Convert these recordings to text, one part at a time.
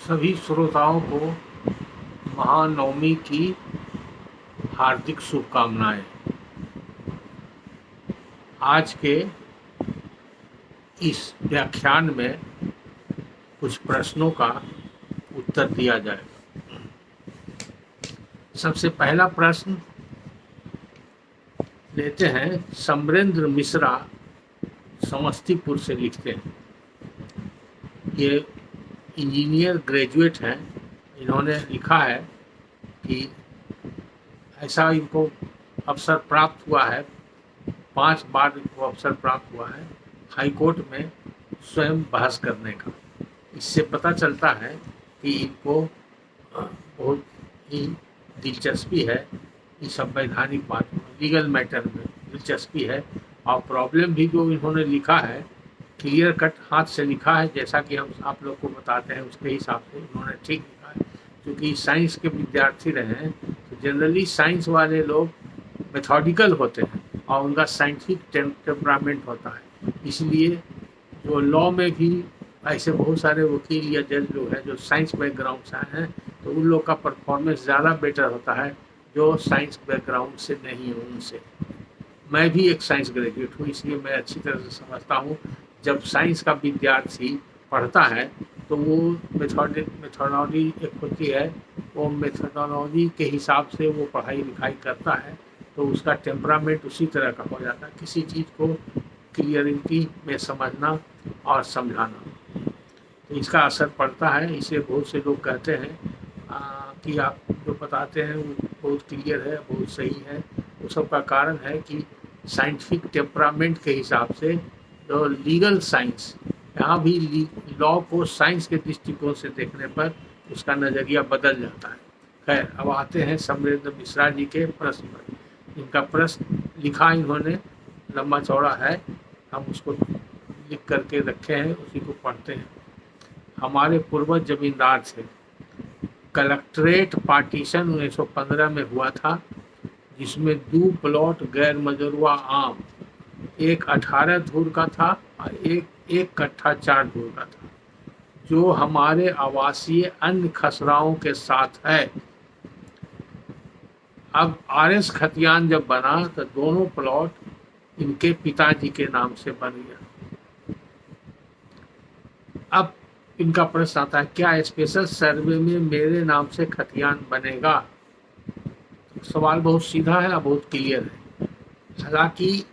सभी श्रोताओं को महानवमी की हार्दिक शुभकामनाएं। आज के इस व्याख्यान में कुछ प्रश्नों का उत्तर दिया जाएगा। सबसे पहला प्रश्न लेते हैं। समरेंद्र मिश्रा समस्तीपुर से लिखते हैं। ये इंजीनियर ग्रेजुएट हैं। इन्होंने लिखा है कि ऐसा इनको अवसर प्राप्त हुआ है, 5 बार इनको अवसर प्राप्त हुआ है हाई कोर्ट में स्वयं बहस करने का। इससे पता चलता है कि इनको बहुत ही दिलचस्पी है इस संवैधानिक बात में, लीगल मैटर में दिलचस्पी है। और प्रॉब्लम भी जो इन्होंने लिखा है क्लियर कट हाथ से लिखा है, जैसा कि हम आप लोग को बताते हैं उसके हिसाब से इन्होंने ठीक लिखा है। क्योंकि साइंस के विद्यार्थी रहे हैं तो जनरली साइंस वाले लोग मेथोडिकल होते हैं और उनका साइंटिफिक टेम्परामेंट होता है। इसलिए जो लॉ में भी ऐसे बहुत सारे वकील या जज लोग हैं जो साइंस बैकग्राउंड से आए हैं, तो उन लोग का परफॉर्मेंस ज़्यादा बेटर होता है जो साइंस बैकग्राउंड से नहीं हो उनसे। मैं भी एक साइंस ग्रेजुएट हूँ, इसलिए मैं अच्छी तरह से समझता हूँ। जब साइंस का विद्यार्थी पढ़ता है तो वो मेथोडोलॉजी एक होती है, वो मेथोडोलॉजी के हिसाब से वो पढ़ाई लिखाई करता है, तो उसका टेम्परामेंट उसी तरह का हो जाता है, किसी चीज़ को क्लियरिटी में समझना और समझाना। तो इसका असर पड़ता है। इसे बहुत से लोग कहते हैं कि आप जो बताते हैं वो बहुत क्लियर है, बहुत सही है। वो सब का कारण है कि साइंटिफिक टेम्परामेंट के हिसाब से जो लीगल साइंस, यहाँ भी लॉ को साइंस के दृष्टिकोण से देखने पर उसका नज़रिया बदल जाता है। खैर, अब आते हैं समरेंद्र मिश्रा जी के प्रश्न पर। इनका प्रश्न लिखा इन्होंने लंबा चौड़ा है, हम उसको लिख करके रखे हैं, उसी को पढ़ते हैं। हमारे पूर्वज जमींदार थे। कलेक्ट्रेट पार्टीशन 1915 में हुआ था, जिसमें 2 प्लॉट गैर मजरूआ आम, एक 18 धूर का था और एक कट्ठा 4 धूर का था, जो हमारे आवासीय अन्य खसराओं के साथ है। अब आरएस खतियान जब बना तो दोनों प्लॉट इनके पिताजी के नाम से बन गया। अब इनका प्रश्न आता है, क्या स्पेशल सर्वे में मेरे नाम से खतियान बनेगा? सवाल बहुत सीधा है और बहुत क्लियर है। हालांकि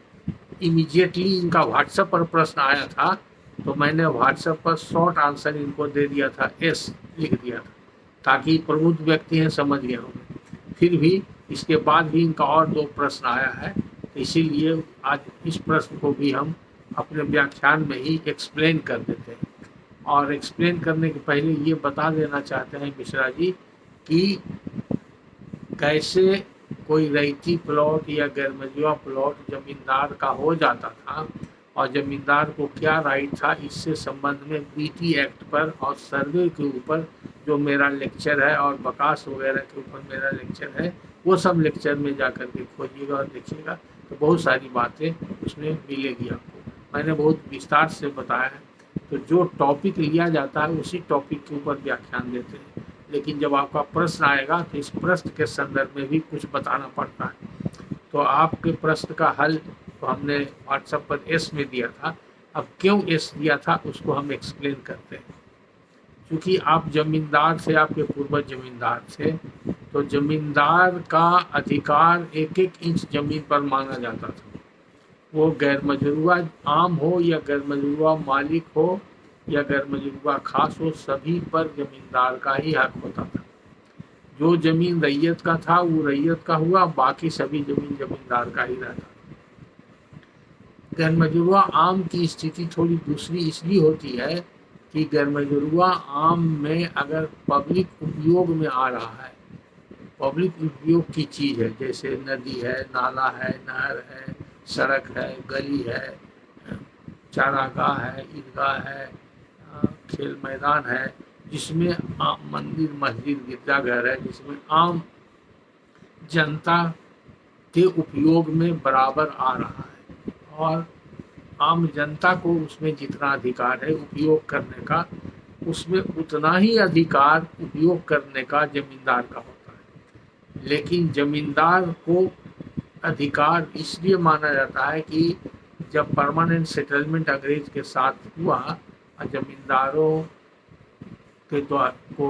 इमीडिएटली इनका व्हाट्सएप पर प्रश्न आया था तो मैंने व्हाट्सएप पर शॉर्ट आंसर इनको दे दिया था, एस लिख दिया था, ताकि प्रबुद्ध व्यक्ति हैं समझ गए होंगे। फिर भी इसके बाद भी इनका और 2 प्रश्न आया है, तो इसीलिए आज इस प्रश्न को भी हम अपने व्याख्यान में ही एक्सप्लेन कर देते हैं। और एक्सप्लेन करने के पहले ये बता देना चाहते हैं मिश्रा जी कि कैसे कोई रैयती प्लॉट या गैरमजुआ प्लॉट जमींदार का हो जाता था और जमींदार को क्या राइट था, इससे संबंध में बीटी एक्ट पर और सर्वे के ऊपर जो मेरा लेक्चर है और बकास वगैरह के ऊपर मेरा लेक्चर है, वो सब लेक्चर में जाकर के खोजिएगा और देखिएगा, तो बहुत सारी बातें उसमें मिलेगी आपको। मैंने बहुत विस्तार से बताया है। तो जो टॉपिक लिया जाता है उसी टॉपिक के ऊपर व्याख्यान देते हैं, लेकिन जब आपका प्रश्न आएगा तो इस प्रश्न के संदर्भ में भी कुछ बताना पड़ता है। तो आपके प्रश्न का हल तो हमने व्हाट्सएप पर एस में दिया था। अब क्यों एस दिया था उसको हम एक्सप्लेन करते हैं। क्योंकि आप जमींदार थे, आपके पूर्वज जमींदार थे, तो जमींदार का अधिकार 1-1 इंच जमीन पर मांगा जाता था। वो गैर मजरूआ आम हो या गैर मजरूआ मालिक हो या गैर मजरूआ खास हो, सभी पर जमींदार का ही हक होता था। जो जमीन रैयत का था वो रैयत का हुआ, बाकी सभी जमीन जमींदार का ही रहता। गैर मजरूआ आम की स्थिति थोड़ी दूसरी इसलिए होती है कि गैर मजरूआ आम में अगर पब्लिक उपयोग में आ रहा है, पब्लिक उपयोग की चीज़ है, जैसे नदी है, नाला है, नहर है, सड़क है, गली है, चारागाह है, ईदगाह है, खेल मैदान है, जिसमें मंदिर मस्जिद गिरजाघर है, जिसमें आम जनता के उपयोग में बराबर आ रहा है और आम जनता को उसमें जितना अधिकार है उपयोग करने का, उसमें उतना ही अधिकार उपयोग करने का जमींदार का होता है। लेकिन जमींदार को अधिकार इसलिए माना जाता है कि जब परमानेंट सेटलमेंट अंग्रेज के साथ हुआ और जमींदारों के द्वारा को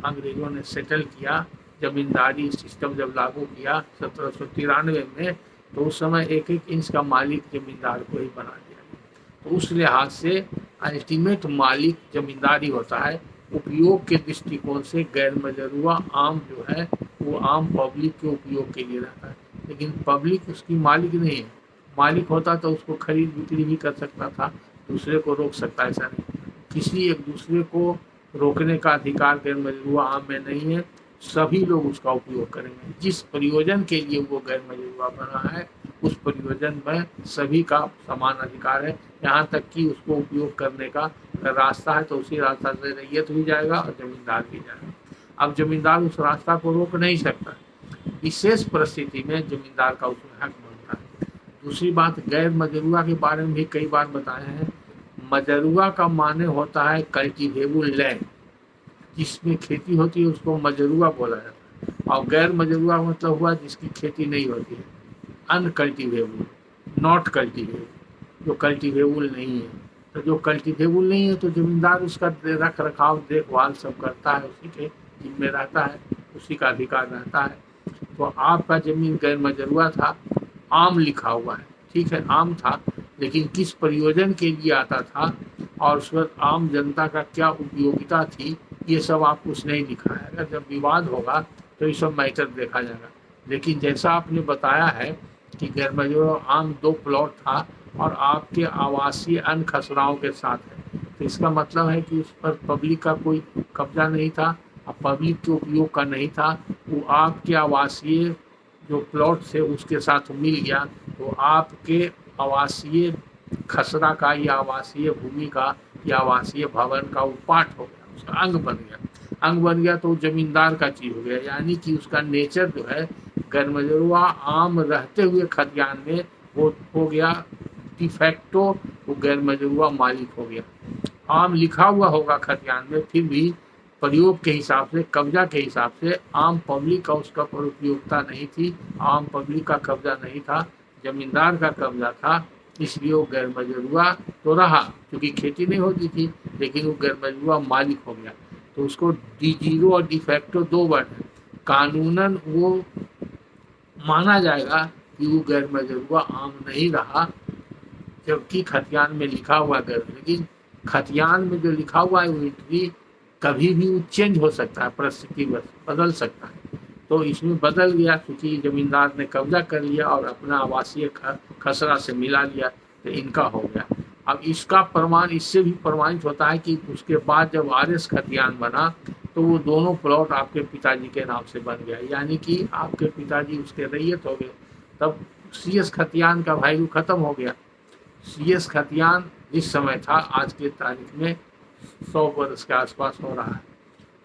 अंग्रेजों ने सेटल किया, जमींदारी सिस्टम जब लागू किया 1793 में, तो उस समय एक एक इंच का मालिक जमींदार को ही बना दिया गया। तो उस लिहाज से अल्टीमेट मालिक जमींदारी होता है। उपयोग के दृष्टिकोण से गैर मजरूआ आम जो है वो आम पब्लिक के उपयोग के लिए रहता है, लेकिन पब्लिक उसकी मालिक नहीं है। मालिक होता तो उसको खरीद बिक्री भी कर सकता था, दूसरे को रोक सकता, ऐसा नहीं। किसी एक दूसरे को रोकने का अधिकार गैर मजरूआ आम में नहीं है। सभी लोग उसका उपयोग करेंगे। जिस प्रयोजन के लिए वो गैर मजरूआ बना है उस प्रयोजन में सभी का समान अधिकार है। यहाँ तक कि उसको उपयोग करने का रास्ता है तो उसी रास्ता से रैयत भी जाएगा और जमींदार भी जाएगा। अब जमींदार उस रास्ता को रोक नहीं सकता। विशेष परिस्थिति में जमींदार का उसमें हक बनता है। दूसरी बात, गैर मजरूआ के बारे में भी कई बार बताया है। मजरूआ का माने होता है कल्टीवेबल लैंड, जिसमें खेती होती है उसको मजरूआ बोला जाता है। और गैर मजरूआ मतलब हुआ जिसकी खेती नहीं होती है, अनकल्टीवेबल, नॉट कल्टीवेबल, जो कल्टीवेबल नहीं है। तो जो कल्टीवेबल नहीं है तो जमींदार उसका रख रखाव देखभाल सब करता है, उसी के जिम्मे रहता है, उसी का अधिकार रहता है। तो आपका जमीन गैर मजरूआ था, आम लिखा हुआ है, ठीक है, आम था, लेकिन किस प्रयोजन के लिए आता था और उस पर आम जनता का क्या उपयोगिता थी, ये सब आप कुछ नहीं लिखा है। अगर जब विवाद होगा तो ये सब मैटर देखा जाएगा। लेकिन जैसा आपने बताया है कि गैर मजरूआ आम 2 प्लॉट था और आपके आवासीय अन्य खसराओं के साथ है, तो इसका मतलब है कि उस पर पब्लिक का कोई कब्जा नहीं था और पब्लिक के उपयोग का नहीं था। वो आपके आवासीय जो प्लॉट थे उसके साथ मिल गया, तो आपके आवासीय खसरा का या आवासीय भूमि का या आवासीय भवन का वो पार्ट हो गया, उसका अंग बन गया। अंग बन गया तो जमींदार का चीज हो गया, यानी कि उसका नेचर जो है गैर मजरूआ आम रहते हुए खतियान में वो हो गया डिफैक्टो, वो गैर मजरूआ मालिक हो गया। आम लिखा हुआ होगा खतियान में, फिर भी प्रयोग के हिसाब से, कब्जा के हिसाब से आम पब्लिक का उसका पर उपयोगिता नहीं थी, आम पब्लिक का कब्जा नहीं था, जमींदार का कब्जा था। इसलिए वो गैर मजरूआ तो रहा, क्योंकि खेती नहीं होती थी, लेकिन वो गैर मजरूआ मालिक हो गया। तो उसको डी0 और डिफैक्टो 2 वर्ड है। कानूनन वो माना जाएगा कि वो गैर मजरूआ आम नहीं रहा, जबकि खतियान में लिखा हुआ गैर, लेकिन खतियान में जो लिखा हुआ है वो एंट्री कभी भी वो चेंज हो सकता है, परिस्थिति बदल सकता है। तो इसमें बदल गया क्योंकि जमींदार ने कब्जा कर लिया और अपना आवासीय खसरा से मिला लिया, तो इनका हो गया। अब इसका प्रमाण इससे भी प्रमाणित होता है कि उसके बाद जब आरएस खतियान बना तो वो दोनों प्लॉट आपके पिताजी के नाम से बन गया, यानी कि आपके पिताजी उसके रैयत हो गए। तब सीएस खतियान का वैल्यू खत्म हो गया। सीएस खतियान जिस समय था आज के तारीख में 100 वर्ष के आसपास हो रहा है।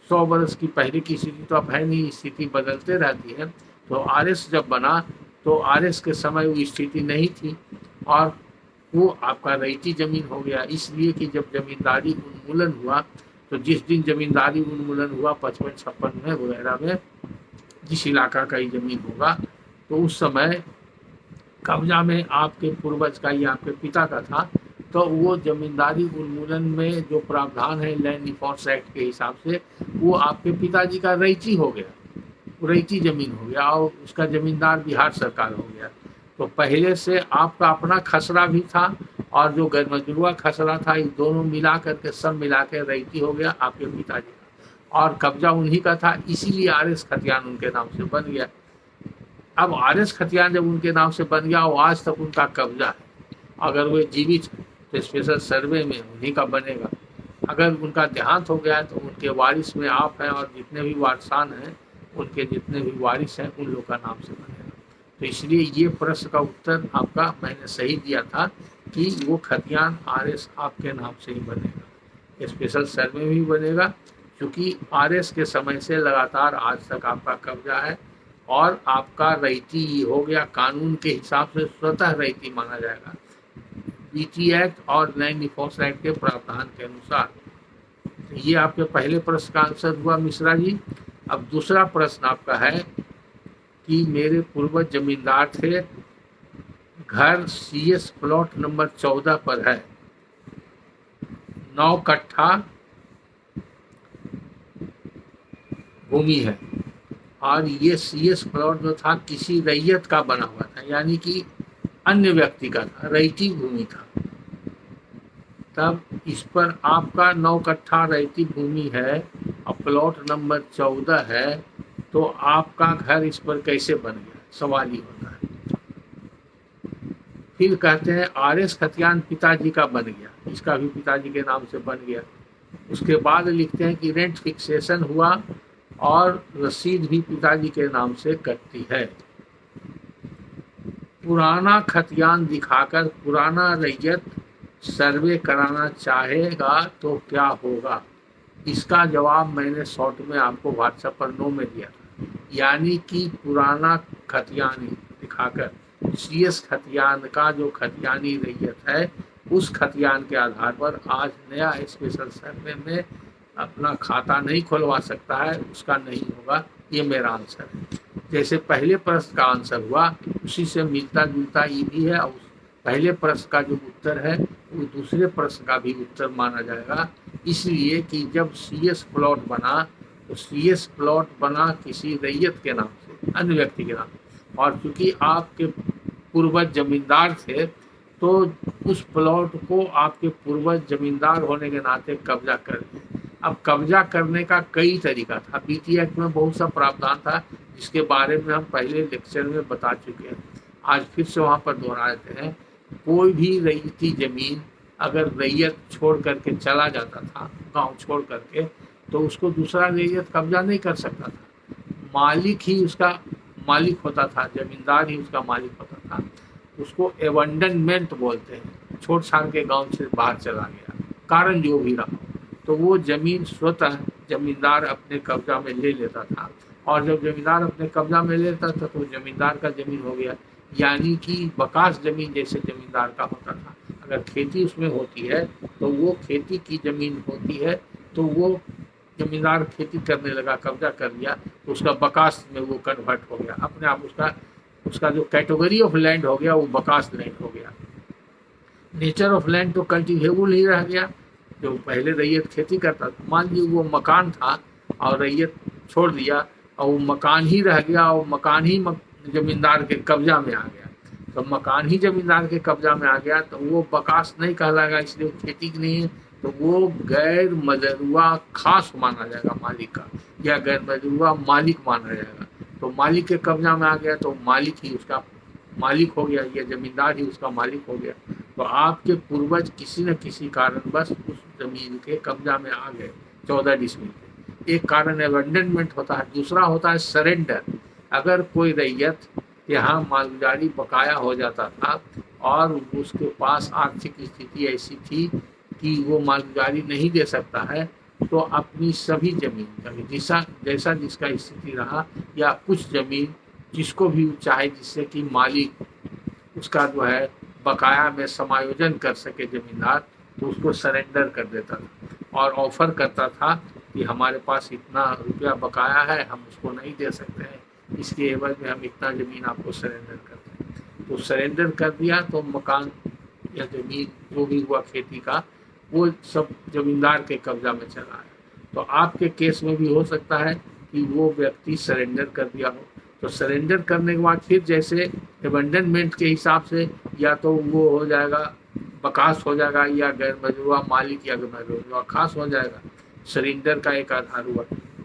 100 वर्ष की पहले की स्थिति तो अब है नहीं, स्थिति बदलते रहती है। तो आरएस जब बना तो आरएस के समय वो स्थिति नहीं थी और वो आपका रैयती जमीन हो गया। इसलिए कि जब जमींदारी उन्मूलन हुआ, तो जिस दिन जमींदारी उन्मूलन हुआ 55-56 में वगैरह में, जिस इलाका का ही जमीन होगा, तो उस समय कब्जा में आपके पूर्वज का या आपके पिता का था। तो वो जमींदारी उन्मूलन में जो प्रावधान है लैंड रिफॉर्म्स एक्ट के हिसाब से, वो आपके पिताजी का रैयती हो गया, रैयती जमीन हो गया और उसका जमींदार बिहार सरकार हो गया। तो पहले से आपका अपना खसरा भी था और जो गैर मजरूआ खसरा था, ये दोनों मिला करके सब मिला के रैयती हो गया आपके पिताजी का, और कब्जा उन्हीं का था। इसीलिए आरएस खतियान उनके नाम से बन गया। अब आरएस खतियान जब उनके नाम से बन गया और आज तक उनका कब्जा है, अगर वे जीवित तो स्पेशल सर्वे में उन्हीं का बनेगा। अगर उनका देहांत हो गया है तो उनके वारिस में आप हैं और जितने भी वारसान हैं उनके जितने भी वारिस हैं उन लोग का नाम से बनेगा। तो इसलिए ये प्रश्न का उत्तर आपका मैंने सही दिया था कि वो खतियान आरएस आपके नाम से ही बनेगा, स्पेशल सर्वे में भी बनेगा, क्योंकि आरएस के समय से लगातार आज तक आपका कब्जा है और आपका रैयती हो गया। कानून के हिसाब से स्वतः रैयती माना जाएगा, बीटी एक्ट और लैंड रिफॉर्म्स एक्ट के प्रावधान के अनुसार। ये आपके पहले प्रश्न का आंसर हुआ मिश्रा जी। अब दूसरा प्रश्न आपका है कि मेरे पूर्वज जमींदार थे, घर CS प्लॉट नंबर 14 पर है, 9 कट्ठा भूमि है, और ये CS प्लॉट जो था किसी रैयत का बना हुआ था, यानी कि अन्य व्यक्ति का था, रैयती भूमि था। तब इस पर आपका 9 कट्ठा रैयती भूमि है और प्लॉट नंबर 14 है, तो आपका घर इस पर कैसे बन गया, सवाल ही होता है। फिर कहते हैं RS खतियान पिताजी का बन गया, इसका भी पिताजी के नाम से बन गया। उसके बाद लिखते हैं कि रेंट फिक्सेशन हुआ और रसीद भी पिताजी के नाम से कटती है। पुराना खतियान दिखाकर पुराना रैयत सर्वे कराना चाहेगा तो क्या होगा? इसका जवाब मैंने शॉर्ट में आपको व्हाट्सएप पर 9 में दिया था। यानी कि पुराना खतियानी दिखाकर CS खतियान का जो खतियानी रैयत है, उस खतियान के आधार पर आज नया स्पेशल सर्वे में अपना खाता नहीं खुलवा सकता है, उसका नहीं होगा। ये मेरा आंसर है। जैसे पहले प्रश्न का आंसर हुआ उसी से मिलता जुलता ये भी है, और पहले प्रश्न का जो उत्तर है वो दूसरे प्रश्न का भी उत्तर माना जाएगा। इसलिए कि जब CS प्लॉट बना तो CS प्लॉट बना किसी रैयत के नाम से, अन्य व्यक्ति के नाम, और चूंकि आपके पूर्वज जमींदार थे तो उस प्लॉट को आपके पूर्वज जमींदार होने के नाते कब्जा कर लिया। अब कब्जा करने का कई तरीका था, BT एक्ट में बहुत सा प्रावधान था जिसके बारे में हम पहले लेक्चर में बता चुके हैं। आज फिर से वहाँ पर दोहरा देते हैं। कोई भी रैयती जमीन अगर रैयत छोड़ करके चला जाता था, गांव छोड़ करके, तो उसको दूसरा रैयत कब्जा नहीं कर सकता था। मालिक ही उसका मालिक होता था, जमींदार ही उसका मालिक होता था। उसको एबंडनमेंट बोलते हैं। छोड़ छाड़ के गांव से बाहर चला गया, कारण जो भी रहा, तो वो जमीन स्वतः जमींदार अपने कब्जा में ले लेता था, और जब जमींदार अपने कब्जा में लेता था तो जमींदार का जमीन हो गया। यानी कि बकास जमीन जैसे जमींदार का होता था। अगर खेती उसमें होती है तो वो खेती की जमीन होती है, तो वो जमींदार खेती करने लगा, कब्जा कर लिया, तो उसका बकास में वो कन्वर्ट हो गया। अपने आप उसका जो कैटेगरी ऑफ लैंड हो गया वो बकास लैंड हो गया। नेचर ऑफ लैंड तो कल्टिवेबल ही रह गया। जो पहले रैयत खेती करता था, मान लीजिए वो मकान था और रैयत छोड़ दिया और वो मकान ही रह गया, और मकान ही जमींदार के कब्जा में आ गया, तो मकान ही जमींदार के कब्जा में आ गया तो वो बकास नहीं कहलाएगा, इसलिए खेती की नहीं है, तो वो गैर मजरूआ खास माना जाएगा मालिक का, या गैर मजरूआ मालिक माना जाएगा। तो मालिक के कब्जा में आ गया तो मालिक ही उसका मालिक हो गया, या जमींदार ही उसका मालिक हो गया। तो आपके पूर्वज किसी न किसी कारणवश उस जमीन के कब्जा में आ गए 14 डिसमिल। एक कारण एबंडनमेंट होता है, दूसरा होता है सरेंडर। अगर कोई रैयत यहाँ मालगुजारी बकाया हो जाता था और उसके पास आर्थिक स्थिति ऐसी थी कि वो मालगुजारी नहीं दे सकता है, तो अपनी सभी जमीन जैसा जिसका स्थिति रहा, या कुछ जमीन जिसको भी चाहे, जिससे कि मालिक उसका जो है बकाया में समायोजन कर सके जमींदार, तो उसको सरेंडर कर देता था और ऑफर करता था कि हमारे पास इतना रुपया बकाया है, हम उसको नहीं दे सकते हैं, इसके एवज में हम इतना ज़मीन आपको सरेंडर करते हैं। तो सरेंडर कर दिया तो मकान या ज़मीन जो भी हुआ खेती का, वो सब जमींदार के कब्जा में चला है। तो आपके केस में भी हो सकता है कि वो व्यक्ति सरेंडर कर दिया हो, तो सरेंडर करने के बाद फिर जैसे एबंडनमेंट के हिसाब से या तो वो हो जाएगा बकास हो जाएगा, या गैर मजरूआ मालिक या गैर मजरूआ खास हो जाएगा। सरेंडर का एक आधार हुआ।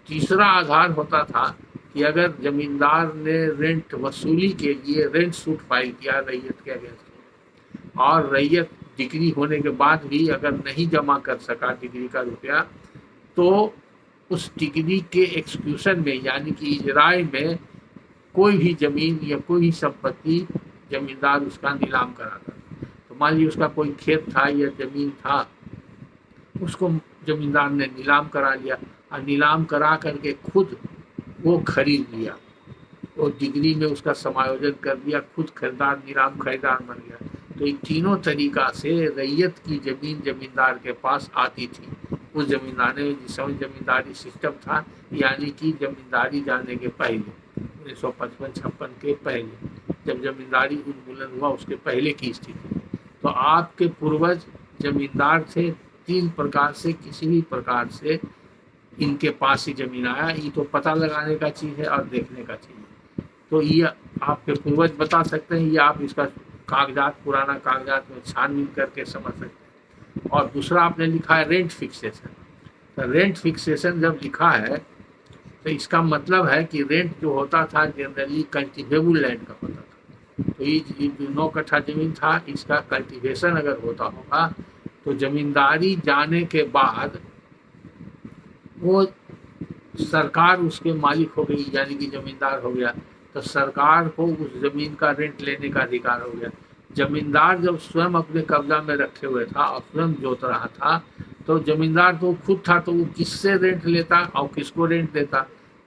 तीसरा आधार होता था कि अगर जमींदार ने रेंट वसूली के लिए रेंट सूट फाइल किया रैयत के अगेंस्ट, और रैयत डिग्री होने के बाद भी अगर नहीं जमा कर सका डिग्री का रुपया, तो उस डिग्री के एक्सक्यूशन में यानी कि इजराय में कोई भी जमीन या कोई भी संपत्ति जमींदार उसका नीलाम कराता। तो मान लीजिए उसका कोई खेत था या जमीन था, उसको जमींदार ने नीलाम करा लिया, और नीलाम करा करके खुद वो खरीद लिया, वो डिग्री में उसका समायोजन कर दिया, खुद खरीदार नीलाम खरीदार बन गया। तो इन तीनों तरीका से रैयत की जमीन जमींदार के पास आती थी। उस जमींदार ने जिस समय जमींदारी सिस्टम था, यानी कि जमींदारी जाने के पहले 1955-56 के पहले, जब जमींदारी उन्मूलन हुआ उसके पहले की स्थिति। तो आपके पूर्वज जमींदार थे, 3 प्रकार से किसी भी प्रकार से इनके पास ही जमीन आया। ये तो पता लगाने का चीज़ है और देखने का चीज़ है। तो ये आपके पूर्वज बता सकते हैं, ये आप इसका कागजात, पुराना कागजात में छानबीन करके समझ सकते हैं। और दूसरा आपने लिखा है रेंट फिक्सेशन। तो रेंट फिक्सेशन जब लिखा है तो इसका मतलब है कि रेंट जो होता था जनरली कल्टिवेबल लैंड का होता था। तो ये जो 9 कट्ठा जमीन था, इसका कल्टिवेशन अगर होता होगा तो जमींदारी जाने के बाद वो सरकार उसके मालिक हो गई, यानी कि जमींदार हो गया। तो सरकार को उस जमीन का रेंट लेने का अधिकार हो गया। जमींदार जब स्वयं अपने कब्जा में रखे हुए था और स्वयं जोत रहा था, तो जमींदार तो खुद था, तो वो किससे रेंट लेता और किसको रेंट देता?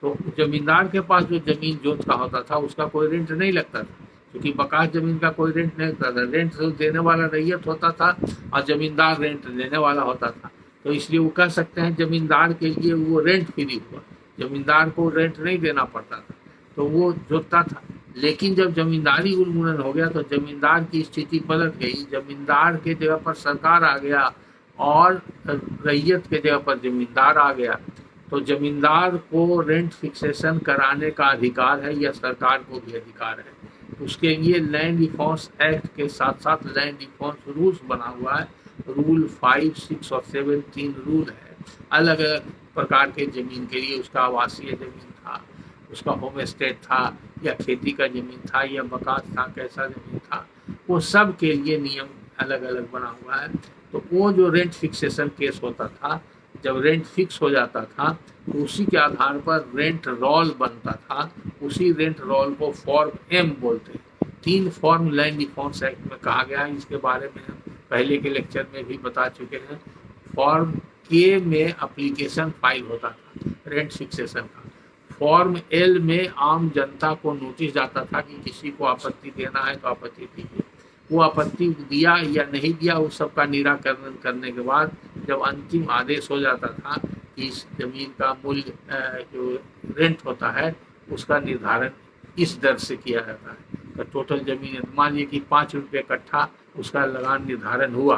तो जमींदार के पास जो जमीन जोत का होता था उसका कोई रेंट नहीं लगता था, क्योंकि बकास जमीन का कोई रेंट नहीं लगता था। रेंट तो देने वाला रैयत होता था और जमींदार रेंट लेने वाला होता था। तो इसलिए वो कह सकते हैं जमींदार के लिए वो रेंट फ्री हुआ, जमींदार को रेंट नहीं देना पड़ता था, तो वो जोतता था। लेकिन जब जमींदारी उन्मूलन हो गया तो जमींदार की स्थिति पलट गई, जमींदार के जगह पर सरकार आ गया और रैयत के जगह पर जमींदार आ गया। तो जमींदार को रेंट फिक्सेशन कराने का अधिकार है या सरकार को भी अधिकार है। उसके लिए लैंड रिफॉर्म्स एक्ट के साथ साथ लैंड रिफॉर्म्स रूल्स बना हुआ है। रूल 5, 6 और 7 3 रूल है अलग अलग प्रकार के जमीन के लिए। उसका आवासीय जमीन था, उसका होम स्टेट था, या खेती का जमीन था, या बकास था, कैसा जमीन था, वो सब के लिए नियम अलग अलग बना हुआ है। तो वो जो रेंट फिक्सेशन केस होता था, जब रेंट फिक्स हो जाता था तो उसी के आधार पर रेंट रोल बनता था। उसी रेंट रोल को फॉर्म एम बोलते हैं। 3 फॉर्म लैंड रिफॉर्म्स एक्ट में कहा गया है, इसके बारे में हम पहले के लेक्चर में भी बता चुके हैं। फॉर्म के में एप्लीकेशन फाइल होता था रेंट फिक्सेशन का। फॉर्म एल में आम जनता को नोटिस जाता था कि किसी को आपत्ति देना है तो आपत्ति दीजिए। वो आपत्ति दिया या नहीं दिया, उस सब का निराकरण करने के बाद जब अंतिम आदेश हो जाता था कि इस जमीन का मूल्य जो रेंट होता है उसका निर्धारण इस दर से किया जाता है। तो टोटल जमीन मान लीजिए कि 5 रुपये कट्ठा उसका लगान निर्धारण हुआ,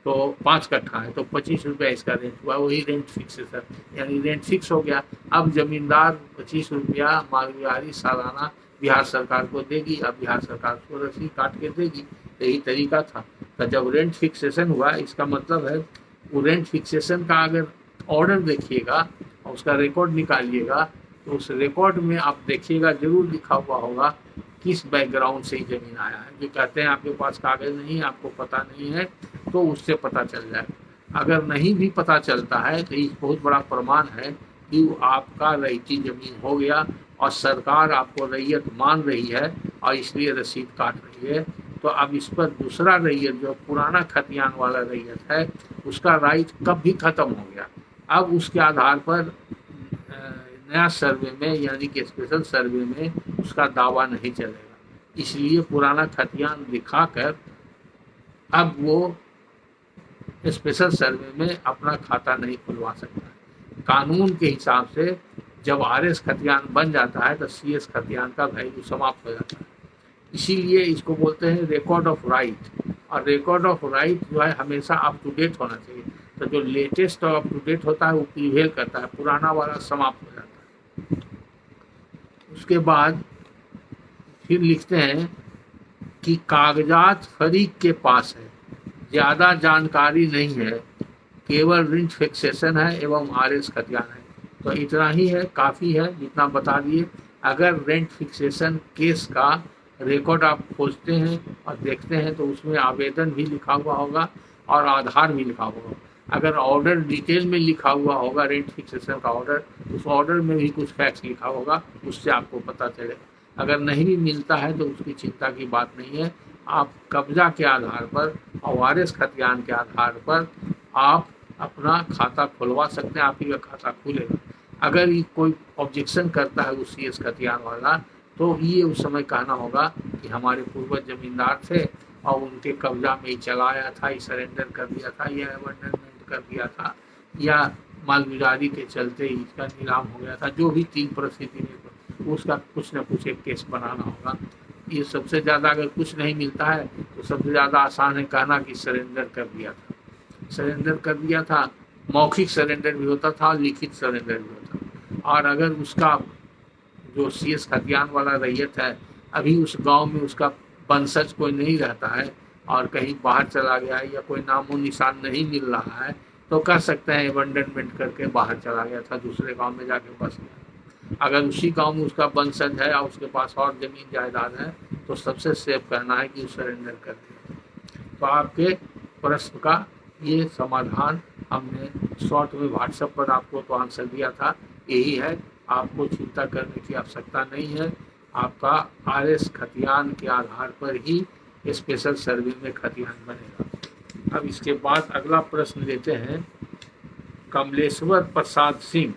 तो 5 कट्ठा है तो 25 रुपया इसका रेंट हुआ, वही रेंट फिक्सेशन, यानी रेंट फिक्स हो गया। अब जमींदार 25 रुपया मालवियारी सालाना बिहार सरकार को देगी, अब बिहार सरकार को रसीद काट के देगी। यही तरीका था। तो जब रेंट फिक्सेशन हुआ, इसका मतलब है वो रेंट फिक्सेशन का अगर ऑर्डर देखिएगा और उसका रिकॉर्ड निकालिएगा तो उस रिकॉर्ड में आप देखिएगा जरूर लिखा हुआ होगा किस बैकग्राउंड से ही जमीन आया है। जो कहते हैं आपके पास कागज नहीं, आपको पता नहीं है, तो उससे पता चल जाए। अगर नहीं भी पता चलता है तो ये बहुत बड़ा प्रमाण है कि वो आपका रैयती जमीन हो गया और सरकार आपको रैयत मान रही है और इसलिए रसीद काट रही है। तो अब इस पर दूसरा रैयत जो पुराना खतियान वाला रैयत है उसका राइट कब भी खत्म हो गया। अब उसके आधार पर नया सर्वे में यानी कि स्पेशल सर्वे में उसका दावा नहीं चलेगा। इसलिए पुराना खतियान दिखाकर अब वो स्पेशल सर्वे में अपना खाता नहीं खुलवा सकता। कानून के हिसाब से जब आरएस खतियान बन जाता है तो सीएस खतियान का वैल्यू समाप्त हो जाता है। इसीलिए इसको बोलते हैं रिकॉर्ड ऑफ राइट। और रिकॉर्ड ऑफ राइट जो है हमेशा अप टू डेट होना चाहिए। तो जो लेटेस्ट और अप टू डेट होता है वो प्रिवेल करता है, पुराना वाला समाप्त हो जाता है। उसके बाद फिर लिखते हैं कि कागजात फरीक के पास है, ज़्यादा जानकारी नहीं है, केवल रेंट फिक्सेशन है एवं आरएस खतियान है। तो इतना ही है, काफ़ी है, जितना बता दिए। अगर रेंट फिक्सेशन केस का रिकॉर्ड आप खोजते हैं और देखते हैं तो उसमें आवेदन भी लिखा हुआ होगा और आधार भी लिखा हुआ होगा। अगर ऑर्डर डिटेल में लिखा हुआ होगा रेंट फिक्सेशन का ऑर्डर, उस ऑर्डर में भी कुछ फैक्ट्स लिखा होगा, उससे आपको पता चलेगा। अगर नहीं भी मिलता है तो उसकी चिंता की बात नहीं है। आप कब्जा के आधार पर और वारिस खतियान के आधार पर आप अपना खाता खुलवा सकते हैं, आप ही का खाता खुलेगा। अगर ये कोई ऑब्जेक्शन करता है उस सीएस खतियान वाला तो ये उस समय कहना होगा कि हमारे पूर्वज जमींदार थे और उनके कब्जा में ही चलाया था, ये सरेंडर कर दिया था, ये अबंडनमेंट कर दिया था, या मालगुजारी के चलते इसका नीलाम हो गया था, जो भी 3 परिस्थिति में उसका कुछ न कुछ एक केस बनाना होगा। ये सबसे ज़्यादा अगर कुछ नहीं मिलता है तो सबसे ज़्यादा आसान है कहना कि सरेंडर कर दिया था। सरेंडर कर दिया था, मौखिक सरेंडर भी होता था, लिखित सरेंडर भी होता था। और अगर उसका जो CS खतियान वाला रैयत है, अभी उस गांव में उसका वंशज कोई नहीं रहता है और कहीं बाहर चला गया है या कोई नामो निशान नहीं मिल रहा है, तो कह सकते हैं एबंडनमेंट करके बाहर चला गया था, दूसरे गांव में जाके बस गया। अगर उसी गांव में उसका वंशज है और उसके पास और जमीन जायदाद है, तो सबसे सेफ कहना है कि सरेंडर कर दिया। तो आपके प्रश्न का ये समाधान हमने शॉर्ट में व्हाट्सएप पर आपको तो आंसर दिया था, यही है। आपको चिंता करने की आवश्यकता नहीं है। आपका RS खतियान के आधार पर ही स्पेशल सर्वे में खतियान बनेगा। अब इसके बाद अगला प्रश्न लेते हैं। कमलेश्वर प्रसाद सिंह,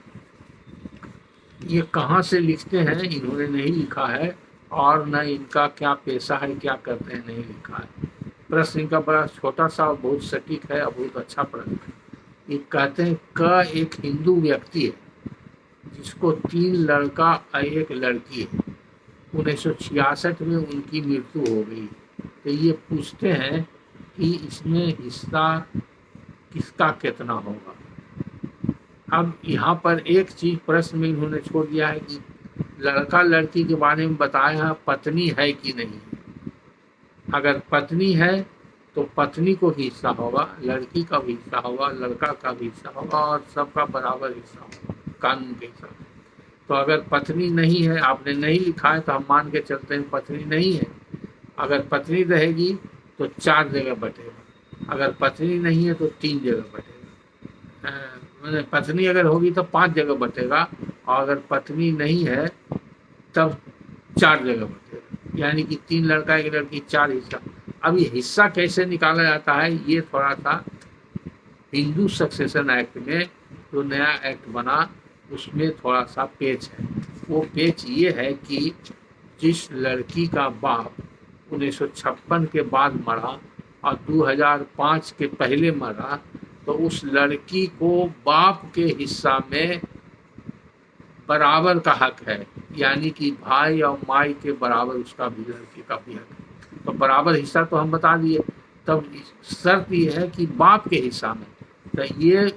ये कहाँ से लिखते हैं इन्होंने नहीं लिखा है, और न इनका क्या पेशा है, क्या करते हैं, नहीं लिखा है। प्रश्न इनका बड़ा छोटा सा और बहुत सटीक है और बहुत अच्छा प्रश्न है। ये कहते हैं क एक हिंदू व्यक्ति है जिसको 3 लड़का और 1 लड़की है। 1966 में उनकी मृत्यु हो गई। तो ये पूछते हैं कि इसमें हिस्सा किसका कितना होगा। अब यहाँ पर एक चीज प्रश्न में इन्होंने छोड़ दिया है कि लड़का लड़की के बारे में बताया है, पत्नी है कि नहीं। अगर पत्नी है तो पत्नी को भी हिस्सा होगा, लड़की का भी हिस्सा होगा, लड़का का भी हिस्सा होगा और सबका बराबर हिस्सा होगा कानून के हिसाब से। तो अगर पत्नी नहीं है, आपने नहीं लिखा है तो हम मान के चलते हैं पत्नी नहीं है। अगर पत्नी रहेगी तो 4 जगह बटेगा, अगर पत्नी नहीं है तो 3 जगह बटेगा। मैंने पत्नी अगर होगी तो 5 जगह बटेगा, और अगर पत्नी नहीं है तब 4 जगह बटेगा, यानी कि 3 लड़का 1 लड़की 4 हिस्सा। अब ये हिस्सा कैसे निकाला जाता है, ये थोड़ा सा हिंदू सक्सेशन एक्ट में जो नया एक्ट बना उसमें थोड़ा सा पेच है। वो पेच ये है कि जिस लड़की का बाप 1956 के बाद मरा और 2005 के पहले मरा, तो उस लड़की को बाप के हिस्सा में बराबर का हक है, यानी कि भाई और माई के बराबर उसका भी लड़की का भी हक है। तो बराबर हिस्सा तो हम बता दिए। तब शर्त ये है कि बाप के हिस्सा में, तो ये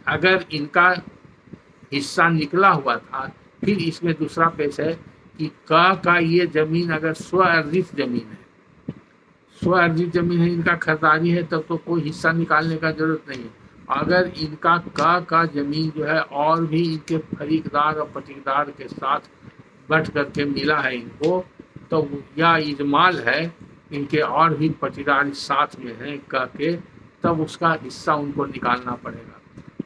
अगर इनका हिस्सा निकला हुआ था, फिर इसमें दूसरा पेश है कि का ये जमीन अगर स्व-अर्जित जमीन है, स्व-अर्जित जमीन है, इनका खरीदारी है, तब तो कोई हिस्सा निकालने का जरूरत नहीं है। अगर इनका का जमीन जो है और भी इनके फरीकदार और पटीदार के साथ बट करके मिला है इनको, तो या इजमाल है इनके और भी पटीदार साथ में हैं के, तब उसका हिस्सा उनको निकालना पड़ेगा।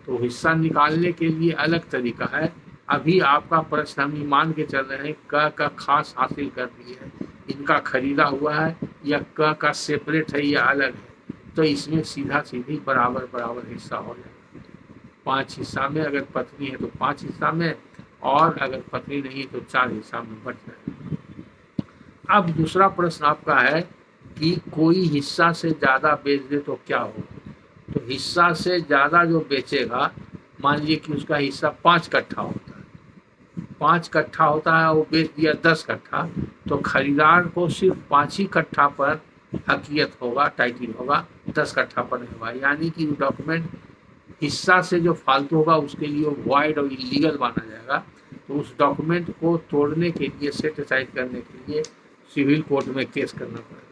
तो हिस्सा निकालने के लिए अलग तरीका है। अभी आपका प्रश्न हम मान के चल रहे हैं का खास हासिल कर दिए है, इनका खरीदा हुआ है या का सेपरेट है या अलग है, तो इसमें सीधा सीधी बराबर बराबर हिस्सा हो जाएगा। 5 हिस्सा में अगर पत्नी है तो 5 हिस्सा में, और अगर पत्नी नहीं है तो 4 हिस्सा में बच जाएगा। अब दूसरा प्रश्न आपका है कि कोई हिस्सा से ज़्यादा बेच दे तो क्या होगा। तो हिस्सा से ज़्यादा जो बेचेगा, मान लीजिए कि उसका हिस्सा 5 कट्ठा होता है, 5 कट्ठा होता है, वो बेच दिया 10 कट्ठा, तो खरीदार को सिर्फ 5 ही कट्ठा पर हकीयत होगा, टाइटिल होगा, 10 कट्ठा पर नहीं होगा। यानी कि डॉक्यूमेंट हिस्सा से जो फालतू होगा उसके लिए वॉइड और इलीगल माना जाएगा। तो उस डॉक्यूमेंट को तोड़ने के लिए, सेट असाइड करने के लिए सिविल कोर्ट में केस करना पड़ेगा।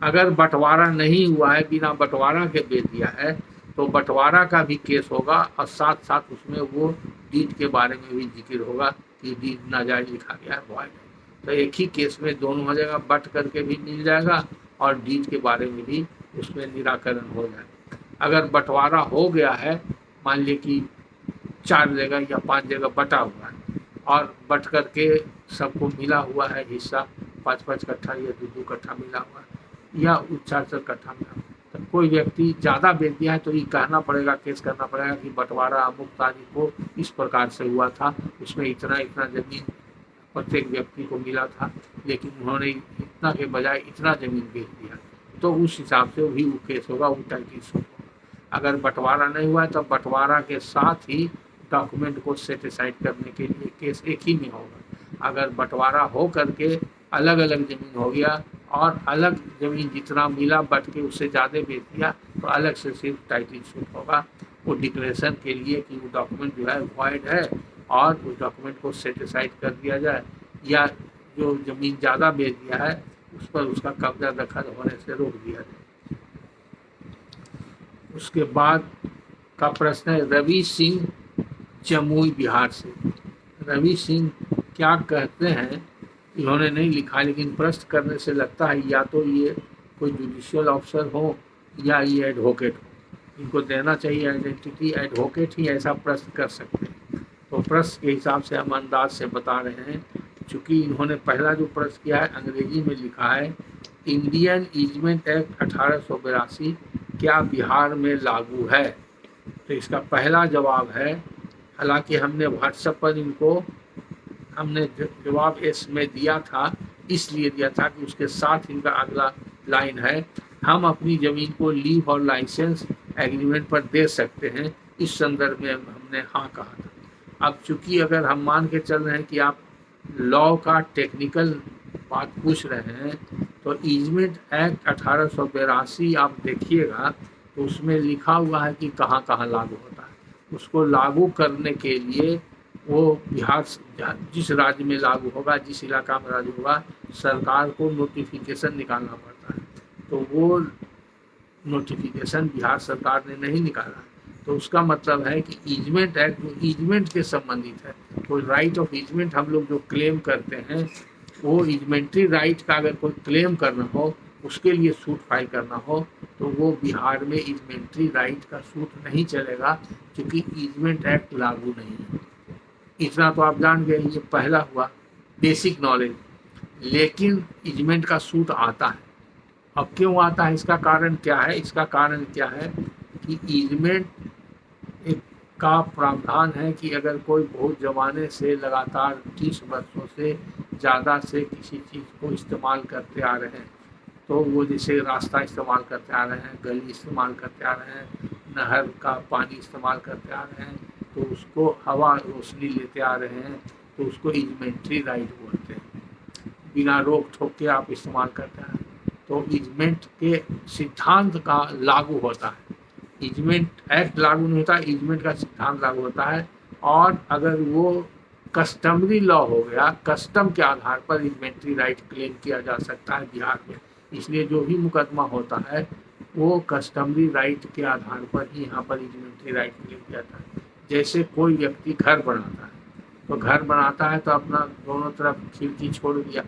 अगर बंटवारा नहीं हुआ है, बिना बंटवारा के बेच दिया है, तो बंटवारा का भी केस होगा और साथ साथ उसमें वो डीड के बारे में भी जिक्र होगा कि डीड नाजायज लिखा गया है, वॉइड है। तो एक ही केस में दोनों हो जाएगा, बट करके भी मिल जाएगा और डीड के बारे में भी उसमें निराकरण हो जाएगा। अगर बंटवारा हो गया है, मान लीजिए कि 4 जगह या 5 जगह बटा हुआ है और बट करके सबको मिला हुआ है हिस्सा, 5-5 कट्ठा या 2-2 कट्ठा मिला हुआ है या 4-4 कट्ठा मिला, तो कोई व्यक्ति ज़्यादा बेच दिया है तो ये कहना पड़ेगा, केस करना पड़ेगा कि बंटवारा अमुक तारीख को इस प्रकार से हुआ था, उसमें इतना इतना जमीन प्रत्येक व्यक्ति को मिला था, लेकिन उन्होंने इतना के बजाय इतना जमीन बेच दिया, तो उस हिसाब से भी वो केस होगा, वो टाइटिल होगा। अगर बंटवारा नहीं हुआ है तो बंटवारा के साथ ही डॉक्यूमेंट को सेट असाइड करने के लिए केस एक ही में होगा। अगर बंटवारा हो करके अलग अलग ज़मीन हो गया और अलग ज़मीन जितना मिला बट के उससे ज़्यादा बेच दिया तो अलग से सिर्फ टाइटल सूट होगा, वो डिक्लेरेशन के लिए कि वो डॉक्यूमेंट जो है वॉइड है और उस डॉक्यूमेंट को सेट असाइड कर दिया जाए, या जो ज़मीन ज़्यादा बेच दिया है उस पर उसका कब्जा दखल होने से रोक दिया जाए। उसके बाद का प्रश्न है रवि सिंह जमुई बिहार से। रवि सिंह क्या कहते हैं, इन्होंने नहीं लिखा, लेकिन प्रश्न करने से लगता है या तो ये कोई जुडिशियल ऑफिसर हो या ये एडवोकेट हो। इनको देना चाहिए आइडेंटिटी एडवोकेट ही ऐसा प्रश्न कर सकते हैं। तो प्रश्न के हिसाब से हम अंदाज से बता रहे हैं, चूँकि इन्होंने पहला जो प्रश्न किया है अंग्रेजी में लिखा है इंडियन ईजमेंट एक्ट 1882 क्या बिहार में लागू है। तो इसका पहला जवाब है, हालांकि हमने व्हाट्सएप पर इनको हमने जवाब एस में दिया था, इसलिए दिया था कि उसके साथ इनका अगला लाइन है हम अपनी ज़मीन को लीव और लाइसेंस एग्रीमेंट पर दे सकते हैं, इस संदर्भ में हमने हाँ कहा था। अब चूंकि अगर हम मान के चल रहे हैं कि आप लॉ का टेक्निकल बात पूछ रहे हैं, तो ईजमेंट एक्ट 1882 आप देखिएगा तो उसमें लिखा हुआ है कि कहाँ कहाँ लागू होता है। उसको लागू करने के लिए वो बिहार जिस राज्य में लागू होगा, जिस इलाका में लागू होगा, सरकार को नोटिफिकेशन निकालना पड़ता है। तो वो नोटिफिकेशन बिहार सरकार ने नहीं निकाला, तो उसका मतलब है कि ईजमेंट एक्ट जो ईजमेंट के संबंधित है, कोई राइट ऑफ ईजमेंट हम लोग जो क्लेम करते हैं, वो ईजमेंट्री राइट का अगर कोई क्लेम करना हो, उसके लिए सूट फाइल करना हो, तो वो बिहार में ईजमेंट्री राइट का सूट नहीं चलेगा, क्योंकि ईजमेंट एक्ट लागू नहीं है। इतना तो आप जान गए, ये पहला हुआ बेसिक नॉलेज। लेकिन ईजमेंट का सूट आता है। अब क्यों आता है, इसका कारण क्या है? इसका कारण क्या है कि ईजमेंट एक का प्रावधान है कि अगर कोई बहुत ज़माने से लगातार 30 वर्षों से ज़्यादा से किसी चीज़ को इस्तेमाल करते आ रहे हैं, तो वो जैसे रास्ता इस्तेमाल करते आ रहे हैं, गली इस्तेमाल करते आ रहे हैं, नहर का पानी इस्तेमाल करते आ रहे हैं, तो उसको हवा रोशनी लेते आ रहे हैं, तो उसको ईजमेंट्री राइट बोलते हैं। बिना रोक ठोक के आप इस्तेमाल करते हैं, तो ईजमेंट के सिद्धांत का लागू होता है। ईजमेंट एक्ट लागू नहीं होता, ईजमेंट का सिद्धांत लागू होता है। और अगर वो कस्टमरी लॉ हो गया, कस्टम के आधार पर ईजमेंट्री राइट क्लेम किया जा सकता है बिहार में। इसलिए जो भी मुकदमा होता है वो कस्टमरी राइट के आधार पर ही यहाँ पर ईजमेंट्री राइट क्लेम किया जाता है। जैसे कोई व्यक्ति घर बनाता है, तो घर बनाता है तो अपना दोनों तरफ खिड़की छोड़ दिया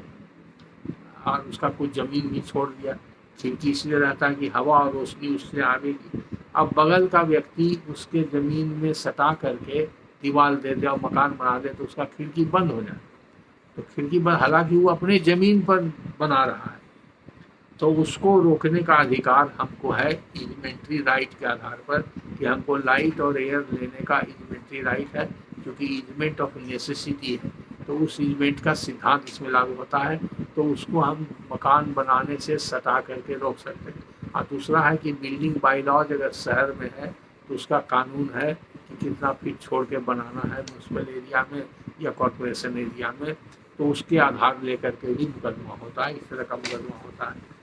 और उसका कुछ ज़मीन भी छोड़ दिया। खिड़की इसलिए रहता है कि हवा और रोशनी उससे आवेगी। अब बगल का व्यक्ति उसके ज़मीन में सटा करके दीवार दे दे और मकान बना दे, तो उसका खिड़की बंद हो जाए। तो खिड़की बंद, हालांकि वो अपने ज़मीन पर बना रहा है, तो उसको रोकने का अधिकार हमको है ईजमेंट्री राइट के आधार पर, कि हमको लाइट और एयर लेने का ईजमेंट्री राइट है, क्योंकि ईजमेंट ऑफ नेसेसिटी है। तो उस ईजमेंट का सिद्धांत इसमें लागू होता है, तो उसको हम मकान बनाने से सटा करके रोक सकते हैं। और दूसरा है कि बिल्डिंग बाई लॉज अगर शहर में है तो उसका कानून है कि कितना फीट छोड़ के बनाना है म्यूनसिपल एरिया में या कॉरपोरेशन एरिया में, तो उसके आधार लेकर के भी मुकदमा होता है, इस तरह का मुकदमा होता है।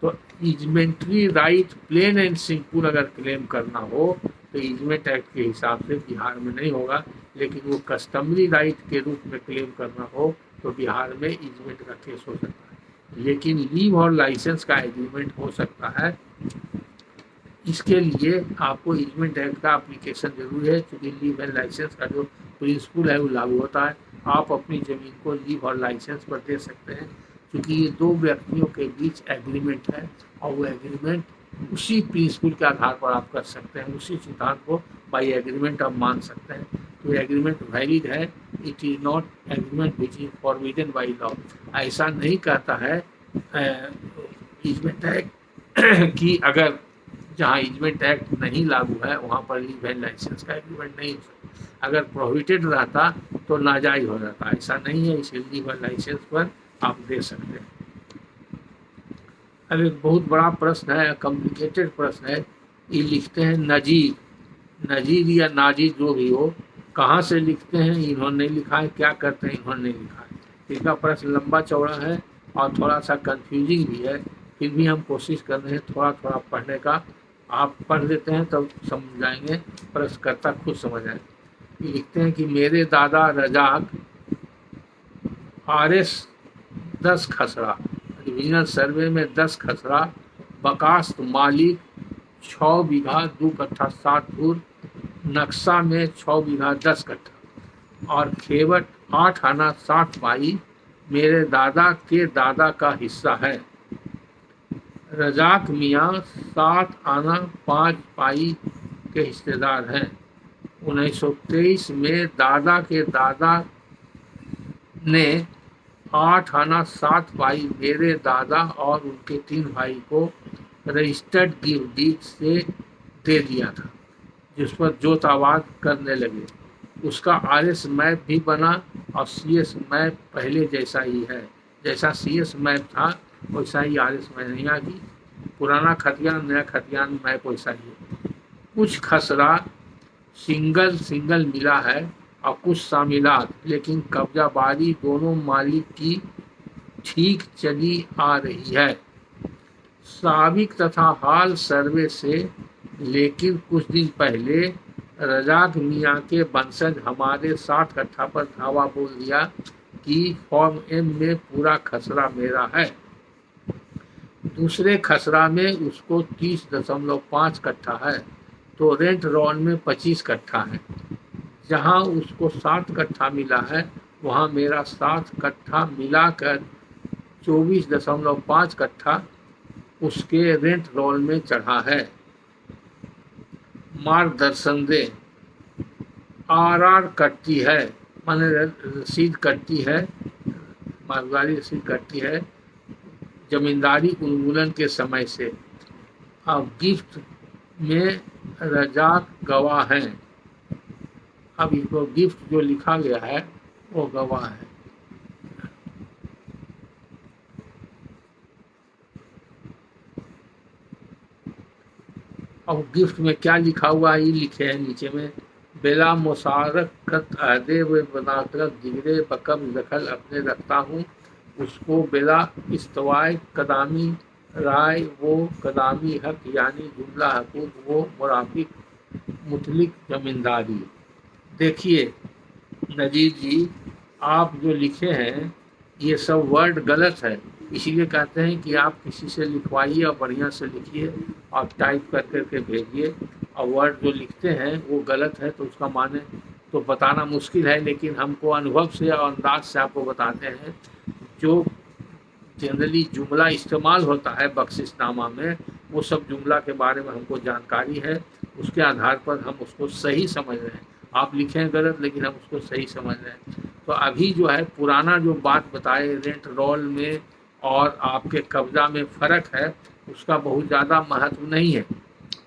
तो ईजमेंट्री राइट प्लेन एंड सिंपल अगर क्लेम करना हो तो ईजमेंट एक्ट के हिसाब से बिहार में नहीं होगा, लेकिन वो कस्टमरी राइट के रूप में क्लेम करना हो तो बिहार में ईजमेंट का केस हो सकता है। लेकिन लीव और लाइसेंस का एग्रीमेंट हो सकता है। इसके लिए आपको ईजमेंट एक्ट का एप्लीकेशन जरूरी है, क्योंकि लीव एंड लाइसेंस का जो प्रिंसिपल है वो लागू होता है। आप अपनी ज़मीन को लीव और लाइसेंस पर दे सकते हैं, क्योंकि ये दो व्यक्तियों के बीच एग्रीमेंट है और वो एग्रीमेंट उसी प्रिंसिपल के आधार पर आप कर सकते हैं, उसी सिद्धांत को बाई एग्रीमेंट आप मान सकते हैं। तो एग्रीमेंट वैलिड है। It is not agreement which is forbidden by law. ऐसा नहीं कहता है ईजमेंट एक्ट कि अगर जहाँ ईजमेंट एक्ट नहीं लागू है वहाँ पर लीव एंड लाइसेंस का एग्रीमेंट नहीं हो सकता। अगर प्रोहिबिटेड रहता तो नाजायज हो जाता, ऐसा नहीं है। इसलिए लीव एंड लाइसेंस पर आप दे सकते हैं। अब एक बहुत बड़ा प्रश्न है, कॉम्प्लिकेटेड प्रश्न है ये लिखते हैं नजीर, नजीर या नाजीर जो भी हो, कहाँ से लिखते हैं इन्होंने नहीं लिखा है, क्या करते हैं इन्होंने नहीं लिखा है। इनका प्रश्न लंबा चौड़ा है और थोड़ा सा कंफ्यूजिंग भी है, फिर भी हम कोशिश कर रहे हैं थोड़ा थोड़ा पढ़ने का। आप पढ़ लेते हैं तब तो समझ जाएंगे, प्रश्नकर्ता खुद समझ आए। लिखते हैं कि मेरे दादा रजाक RS 10 खसरा, डिविजनल सर्वे में 10 खसरा, बकास्त मालिक 6 बीघा 2 कट्ठा 7 धूर, नक्शा में 6 बीघा 10 कट्ठा और खेवट 8 आना 7 पाई मेरे दादा के दादा का हिस्सा है। रजाक मियाँ 7 आना 5 पाई के हिस्सेदार हैं। 1923 में दादा के दादा ने 8 आना 7 पाई मेरे दादा और उनके 3 भाई को रजिस्टर्ड गिव डीड से दे दिया था, जिस पर जोतावाद करने लगे। उसका RS मैप भी बना और CS मैप पहले जैसा ही है। जैसा CS मैप था वैसा ही RS मैप नहीं आ गई। पुराना खतियान नया खतियान मैप वैसा ही है। कुछ खसरा सिंगल मिला है और कुछ शामिलात, लेकिन कब्जाबारी दोनों मालिक की ठीक चली आ रही है। साबिक तथा हाल सर्वे से, लेकिन कुछ दिन पहले रजाक मियाँ के वंशज हमारे 7 कट्ठा पर धावा बोल दिया कि फॉर्म M में पूरा खसरा मेरा है। दूसरे खसरा में उसको 30.5 कट्ठा है, तो रेंट रोल में 25 कट्ठा है। जहाँ उसको 7 कट्ठा मिला है वहाँ मेरा 7 कट्ठा मिलाकर 24.5 कट्ठा उसके रेंट रोल में चढ़ा है। मार्गदर्शन दे। RR कटती है, माने रसीद कटती है, मार्गदारी रसीद कटती है जमींदारी उन्मूलन के समय से। अब गिफ्ट में रजाक गवाह हैं। अब इसको गिफ्ट जो लिखा गया है वो गवाह है। अब गिफ्ट में क्या लिखा हुआ है ये लिखे हैं नीचे में। बेला मुशारकत अहदे व बनाकर दिगरे बकम दखल अपने रखता हूँ, उसको बेला इस्तवाय कदामी राय वो कदामी हक यानी जुमला हकूक वो मुराफिक मुतलिक जमींदारी। देखिए नजीर जी, आप जो लिखे हैं ये सब वर्ड गलत है, इसीलिए कहते हैं कि आप किसी से लिखवाइए और बढ़िया से लिखिए और टाइप कर करके भेजिए। और वर्ड जो लिखते हैं वो गलत है तो उसका माने तो बताना मुश्किल है, लेकिन हमको अनुभव से और अंदाज से आपको बताते हैं। जो जनरली जुमला इस्तेमाल होता है बख्शिशनामा में, वो सब जुमला के बारे में हमको जानकारी है, उसके आधार पर हम उसको सही समझ रहे हैं। आप लिखें गलत लेकिन हम उसको सही समझ रहे हैं। तो अभी जो है पुराना जो बात बताए रेंट रोल में और आपके कब्जा में फ़र्क है, उसका बहुत ज़्यादा महत्व नहीं है।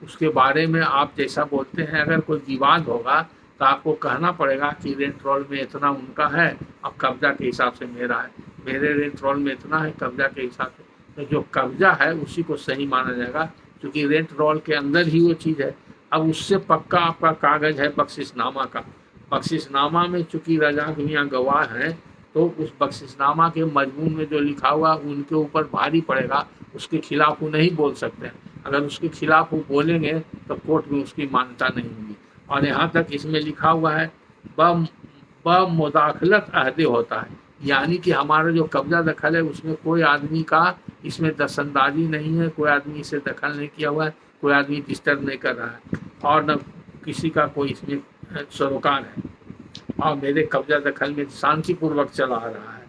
उसके बारे में आप जैसा बोलते हैं, अगर कोई विवाद होगा तो आपको कहना पड़ेगा कि रेंट रोल में इतना उनका है और कब्जा के हिसाब से मेरा है, मेरे रेंट रोल में इतना है कब्जा के हिसाब से। तो जो कब्जा है उसी को सही माना जाएगा, क्योंकि रेंट रोल के अंदर ही वो चीज़ है। अब उससे पक्का आपका कागज़ है बख्शिशनामा का। बख्शिशनामा में चूँकि रजाक मियाँ गवाह हैं, तो उस बख्शिशनामा के मजमून में जो लिखा हुआ उनके ऊपर भारी पड़ेगा, उसके खिलाफ वो नहीं बोल सकते हैं। अगर उसके खिलाफ वो बोलेंगे तो कोर्ट में उसकी मान्यता नहीं होगी। और यहाँ तक इसमें लिखा हुआ है मुदाखलत अहदे होता है, यानी कि हमारा जो कब्जा दखल है उसमें कोई आदमी का इसमें दस्तंदाजी नहीं है, कोई आदमी इसे दखल नहीं किया हुआ है, कोई आदमी डिस्टर्ब नहीं कर रहा है और न किसी का कोई इसमें सरोकार है। और मेरे कब्जा दखल में शांतिपूर्वक चला आ रहा है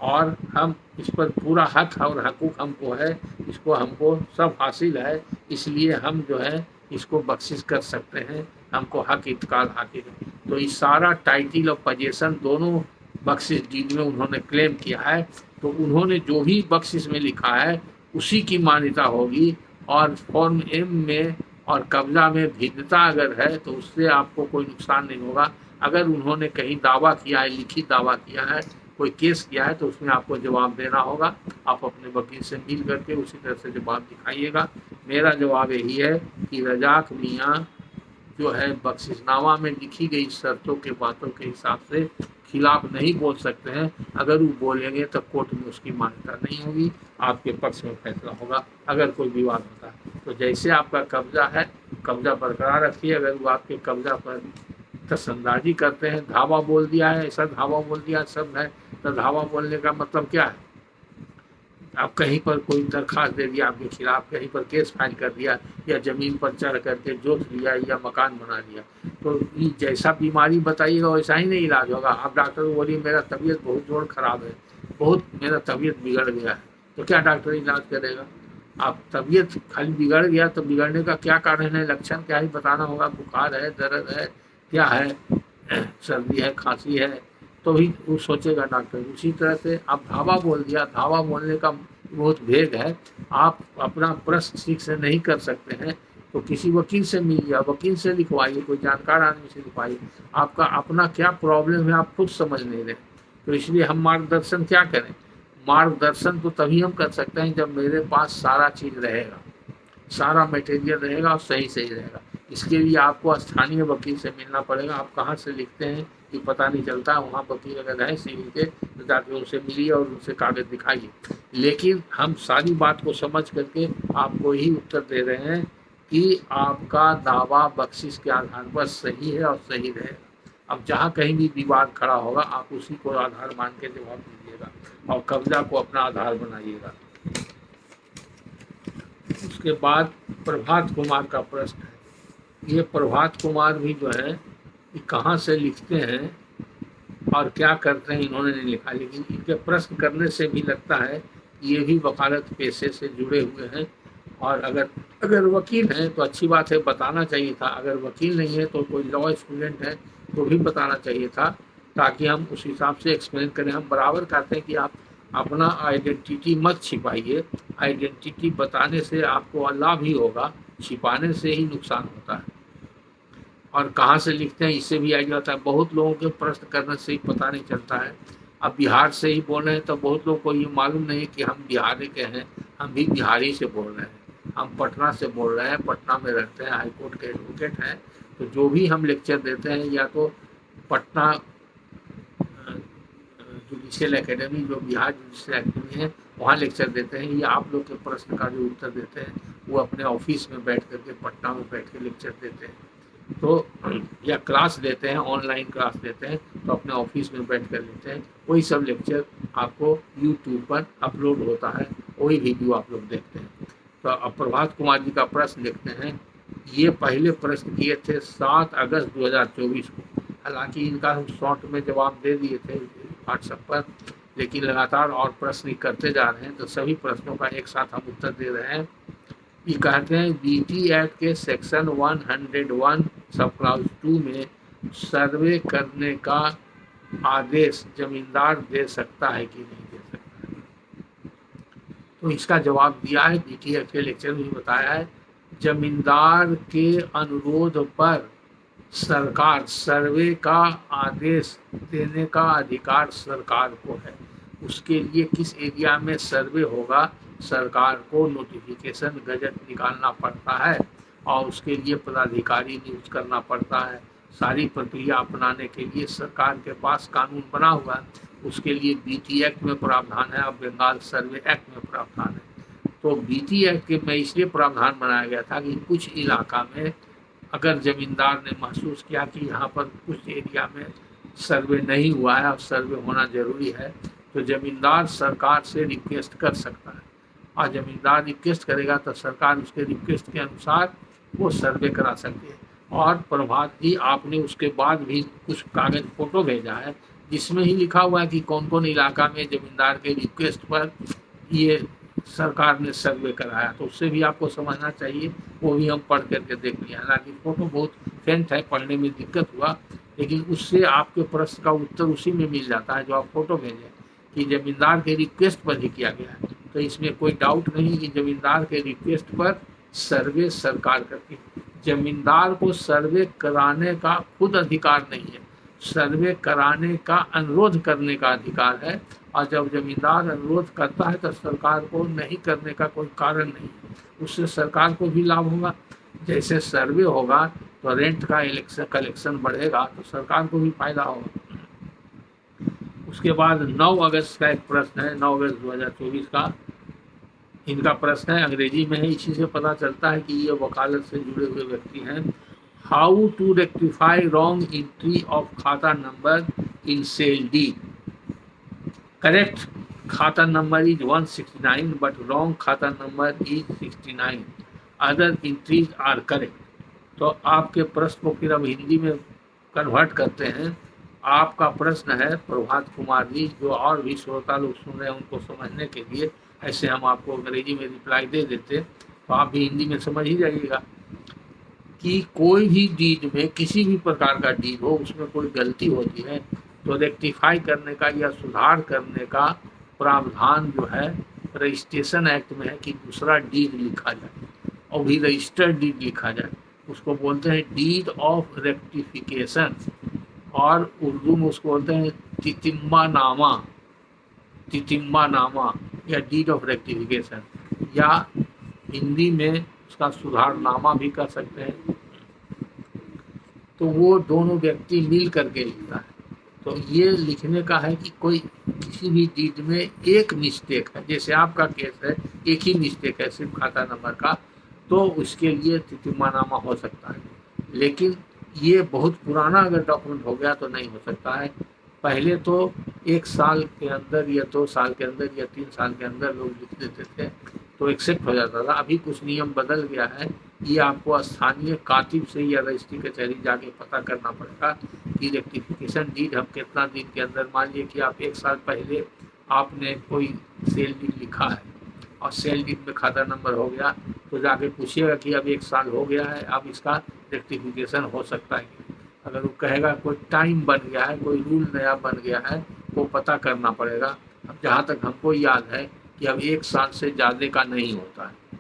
और हम इस पर पूरा हक और हकूक हमको है, इसको हमको सब हासिल है, इसलिए हम जो है इसको बख्शिश कर सकते हैं, हमको हक इत्काल हासिल है। तो इस सारा टाइटिल और पोजीशन दोनों बख्शिश डीड में उन्होंने क्लेम किया है, तो उन्होंने जो भी बख्शिश में लिखा है उसी की मान्यता होगी। और फॉर्म M में और कब्जा में भिन्नता अगर है तो उससे आपको कोई नुकसान नहीं होगा। अगर उन्होंने कहीं दावा किया है, लिखित दावा किया है, कोई केस किया है तो उसमें आपको जवाब देना होगा। आप अपने वकील से मिल करके उसी तरह से जवाब दिखाइएगा। मेरा जवाब यही है कि रजाक मियाँ जो है बख्शिशनामा में लिखी गई शर्तों के बातों के हिसाब से खिलाफ नहीं बोल सकते हैं। अगर वो बोलेंगे तो कोर्ट में उसकी मान्यता नहीं होगी, आपके पक्ष में फैसला होगा अगर कोई विवाद होता है। तो जैसे आपका कब्जा है, कब्जा बरकरार रखिए। अगर वो आपके कब्जा पर दस्तंदाजी करते हैं, धावा बोल दिया है, ऐसा धावा बोल दिया शब्द है, तो धावा बोलने का मतलब क्या है? आप कहीं पर कोई दरखास्त दे दिया आपके खिलाफ, कहीं पर केस फाइल कर दिया, या जमीन पर चढ़ करके जोत लिया या मकान बना लिया, तो ये जैसा बीमारी बताइएगा वैसा ही नहीं इलाज होगा। आप डॉक्टर को बोलिए मेरा तबीयत बहुत जोर खराब है, बहुत मेरा तबीयत बिगड़ गया है, तो क्या डॉक्टर इलाज करेगा? आप तबीयत खाली बिगड़ गया तो बिगड़ने का क्या कारण है, लक्षण क्या है बताना होगा। बुखार है, दर्द है, क्या है, सर्दी है, खांसी है, तो ही वो सोचेगा डॉक्टर। उसी तरह से आप धावा बोल दिया, धावा बोलने का बहुत भेद है। आप अपना प्रश्न ठीक से नहीं कर सकते हैं तो किसी वकील से मिलिए, वकील से लिखवाइए, कोई जानकार आदमी से लिखवाइए। आपका अपना क्या प्रॉब्लम है आप खुद समझ नहीं रहे, तो इसलिए हम मार्गदर्शन क्या करें? मार्गदर्शन तो तभी हम कर सकते हैं जब मेरे पास सारा चीज़ रहेगा, सारा मटेरियल रहेगा और सही सही रहेगा। इसके लिए आपको स्थानीय वकील से मिलना पड़ेगा। आप कहाँ से लिखते हैं ये पता नहीं चलता, वहाँ वकील अगर है सिविल के तो जाके उनसे मिलिए और उनसे कागज दिखाइए। लेकिन हम सारी बात को समझ करके आपको ही उत्तर दे रहे हैं कि आपका दावा बख्शिश के आधार पर सही है और सही रहेगा। अब जहाँ कहीं भी विवाद खड़ा होगा आप उसी को आधार मान के जवाब दीजिएगा और कब्जा को अपना आधार बनाइएगा। उसके बाद प्रभात कुमार का प्रश्न है। ये प्रभात कुमार भी जो है ये कहाँ से लिखते हैं और क्या करते हैं इन्होंने नहीं लिखा, लेकिन इनके प्रश्न करने से भी लगता है ये भी वकालत पेशे से जुड़े हुए हैं। और अगर वकील हैं तो अच्छी बात है, बताना चाहिए था। अगर वकील नहीं है तो कोई लॉ स्टूडेंट है तो भी बताना चाहिए था, ताकि हम उस हिसाब से एक्सप्लेन करें। हम बराबर कहते हैं कि आप अपना आइडेंटिटी मत छिपाइए, आइडेंटिटी बताने से आपको लाभ ही होगा, छिपाने से ही नुकसान होता है। और कहाँ से लिखते हैं इससे भी आइडिया होता है। बहुत लोगों के प्रश्न करने से ही पता नहीं चलता है। अब बिहार से ही बोल रहे हैं तो बहुत लोगों को ये मालूम नहीं कि हम बिहार के हैं, हम भी बिहारी से बोल रहे हैं। हम पटना से बोल रहे हैं, पटना में रहते हैं, हाईकोर्ट के एडवोकेट हैं। तो जो भी हम लेक्चर देते हैं या तो पटना जुडिशियल एकेडमी, जो बिहार जुडिशियल एकेडमी है, वहाँ लेक्चर देते हैं, या आप लोग के प्रश्न का जो उत्तर देते हैं वो अपने ऑफिस में बैठ करके पटना में बैठ के लेक्चर देते हैं। तो या क्लास लेते हैं, ऑनलाइन क्लास लेते हैं तो अपने ऑफिस में बैठ कर लेते हैं। वही सब लेक्चर आपको यूट्यूब पर अपलोड होता है, वही वीडियो आप लोग देखते हैं। तो अब प्रभात कुमार जी का प्रश्न लिखते हैं। ये पहले प्रश्न किए थे 7 अगस्त 2024 को। हालांकि इनका हम शॉर्ट में जवाब दे दिए थे व्हाट्सएप पर, लेकिन लगातार और प्रश्न करते जा रहे हैं तो सभी प्रश्नों का एक साथ हम उत्तर दे रहे हैं। ये कहते हैं बीटी एक्ट के सेक्शन 101 सब क्लाउज 2 में सर्वे करने का आदेश जमींदार दे सकता है कि नहीं दे सकता है? तो इसका जवाब दिया है, बीटी एक्ट के लेक्चर में बताया है। जमींदार के अनुरोध पर सरकार सर्वे का आदेश देने का अधिकार सरकार को है। उसके लिए किस एरिया में सर्वे होगा सरकार को नोटिफिकेशन गजट निकालना पड़ता है और उसके लिए पदाधिकारी नियुक्त करना पड़ता है। सारी प्रक्रिया अपनाने के लिए सरकार के पास कानून बना हुआ है, उसके लिए बीटी एक्ट में प्रावधान है और बंगाल सर्वे एक्ट में प्रावधान है। तो बीटी एक्ट में इसलिए प्रावधान बनाया गया था कि कुछ इलाका में अगर जमींदार ने महसूस किया कि यहाँ पर कुछ एरिया में सर्वे नहीं हुआ है और सर्वे होना जरूरी है, तो जमींदार सरकार से रिक्वेस्ट कर सकता है। और जमींदार रिक्वेस्ट करेगा तो सरकार उसके रिक्वेस्ट के अनुसार वो सर्वे करा सकती है। और प्रभात जी आपने उसके बाद भी कुछ कागज फोटो भेजा है जिसमें ही लिखा हुआ है कि कौन कौन इलाका में जमींदार के रिक्वेस्ट पर ये सरकार ने सर्वे कराया, तो उससे भी आपको समझना चाहिए। वो भी हम पढ़ करके देख लिया। हालांकि फोटो बहुत फेंट है, पढ़ने में दिक्कत हुआ, लेकिन उससे आपके प्रश्न का उत्तर उसी में मिल जाता है जो आप फोटो भेजें कि जमींदार के रिक्वेस्ट पर ही किया गया है। तो इसमें कोई डाउट नहीं कि जमींदार के रिक्वेस्ट पर सर्वे सरकार करती है। जमींदार को सर्वे कराने का खुद अधिकार नहीं है, सर्वे कराने का अनुरोध करने का अधिकार है, और जब जमींदार अनुरोध करता है तो सरकार को नहीं करने का कोई कारण नहीं, उससे सरकार को भी लाभ होगा। जैसे सर्वे होगा तो रेंट का कलेक्शन बढ़ेगा तो सरकार को भी फायदा होगा। उसके बाद 9 अगस्त का एक प्रश्न है, 9 अगस्त 2024 का इनका प्रश्न है, अंग्रेजी में है। इसी से पता चलता है कि ये वकालत से जुड़े हुए व्यक्ति हैं। How to rectify wrong entry of khata number in sale deed. Correct khata number is 169 but wrong khata number is 69, other entries are correct. तो आपके प्रश्न को फिर हम हिंदी में कन्वर्ट करते हैं। आपका प्रश्न है प्रभात कुमार जी, जो और भी श्रोता लोग सुन रहे हैं उनको समझने के लिए ऐसे हम आपको अंग्रेजी में रिप्लाई दे देते तो आप भी हिंदी में समझ ही जाइएगा कि कोई भी डीड में किसी भी प्रकार का डीड हो उसमें कोई गलती होती है तो रेक्टिफाई करने का या सुधार करने का प्रावधान जो है रजिस्ट्रेशन एक्ट में है कि दूसरा डीड लिखा जाए और भी रजिस्टर्ड डीड लिखा जाए, उसको बोलते हैं डीड ऑफ रेक्टिफिकेशन, और उर्दू में उसको बोलते हैं तितिम्मा नामा या डीड ऑफ रेक्टिफिकेशन, या हिंदी में उसका सुधारनामा भी कर सकते हैं। तो वो दोनों व्यक्ति मिल करके लिखता है। तो ये लिखने का है कि कोई किसी भी डीड में एक मिस्टेक है, जैसे आपका केस है एक ही मिस्टेक है सिर्फ खाता नंबर का, तो उसके लिए तितिम्मानामा हो सकता है। लेकिन ये बहुत पुराना अगर डॉक्यूमेंट हो गया तो नहीं हो सकता है। पहले तो 1 साल के अंदर या 2 साल के अंदर या 3 साल के अंदर लोग लिख देते थे तो एक्सेप्ट हो जाता था। अभी कुछ नियम बदल गया है, ये आपको स्थानीय कातिब से या रजिस्ट्री कचहरी जाके पता करना पड़ेगा कि रेक्टिफिकेशन डीड हम कितना दिन के अंदर, मान लीजिए कि आप 1 साल पहले आपने कोई सेल डीड लिखा है और सेल डीड में खाता नंबर हो गया तो जाके पूछिएगा कि अब 1 साल हो गया है, अब इसका रेक्टिफिकेशन हो सकता है। अगर वो कहेगा कोई टाइम बन गया है, कोई रूल नया बन गया है, वो पता करना पड़ेगा। अब जहाँ तक हमको याद है कि अब 1 साल से ज़्यादा का नहीं होता है,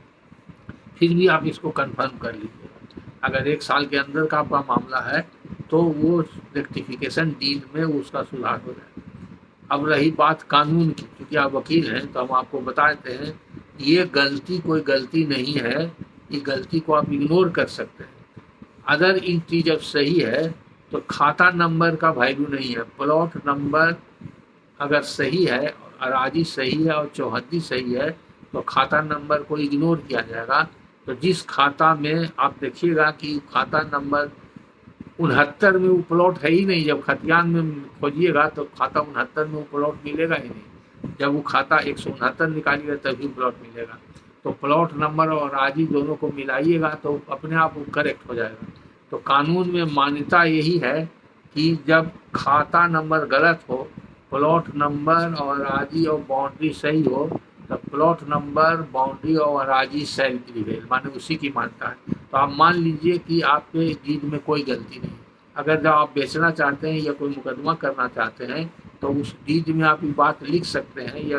फिर भी आप इसको कंफर्म कर लीजिएगा। अगर 1 साल के अंदर का आपका मामला है तो वो रेक्टिफिकेशन डीड में उसका सुधार हो जाए। अब रही बात कानून की, क्योंकि आप वकील हैं तो हम आपको बताते हैं ये गलती कोई गलती नहीं है, ये गलती को आप इग्नोर कर सकते हैं। अदर एंट्री जब सही है तो खाता नंबर का वैल्यू नहीं है, प्लॉट नंबर अगर सही है, अराजी सही है और चौहद्दी सही है तो खाता नंबर को इग्नोर किया जाएगा। तो जिस खाता में आप देखिएगा कि खाता नंबर 69 में वो प्लॉट है ही नहीं, जब खतियान में खोजिएगा तो खाता 69 में वो प्लॉट मिलेगा ही नहीं, जब वो खाता 169 निकालिएगा तभी प्लॉट मिलेगा। तो प्लॉट नंबर और आजी दोनों को मिलाइएगा तो अपने आप वो करेक्ट हो जाएगा। तो कानून में मान्यता यही है कि जब खाता नंबर गलत हो, प्लॉट नंबर और आजी और बाउंड्री सही हो, तो प्लॉट नंबर बाउंड्री और आजी सेल प्रिवेल, माने उसी की मान्यता है। तो आप मान लीजिए कि आपके डीड में कोई गलती नहीं, अगर जब आप बेचना चाहते हैं या कोई मुकदमा करना चाहते हैं तो उस डीड में आप ये बात लिख सकते हैं या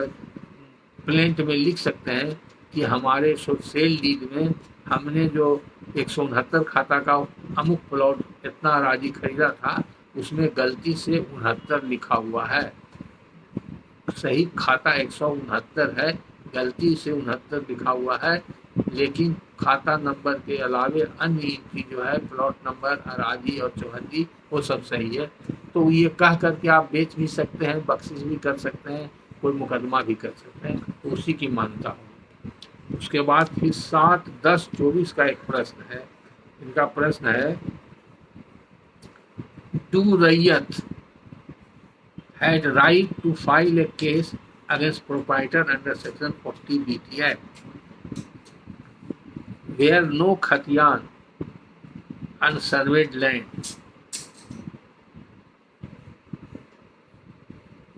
प्लेंट में लिख सकते हैं कि हमारे सेल डीड में हमने जो 169 खाता का अमुक प्लॉट इतना राजी खरीदा था उसमें गलती से 69 लिखा हुआ है, सही खाता 169 है, गलती से 69 लिखा हुआ है, लेकिन खाता नंबर के अलावे अन्य एंट्री जो है प्लॉट नंबर, अराजी और चौहद्दी वो सब सही है। तो ये कह करके आप बेच भी सकते हैं, बख्शिश भी कर सकते हैं, कोई मुकदमा भी कर सकते हैं, तो उसी की मान्यता हो। उसके बाद फिर 7-10-24 का एक प्रश्न है। इनका प्रश्न है, टू रैयत had right to file a case against proprietor under section 40 BT Act where no khatiyan unsurveyed land।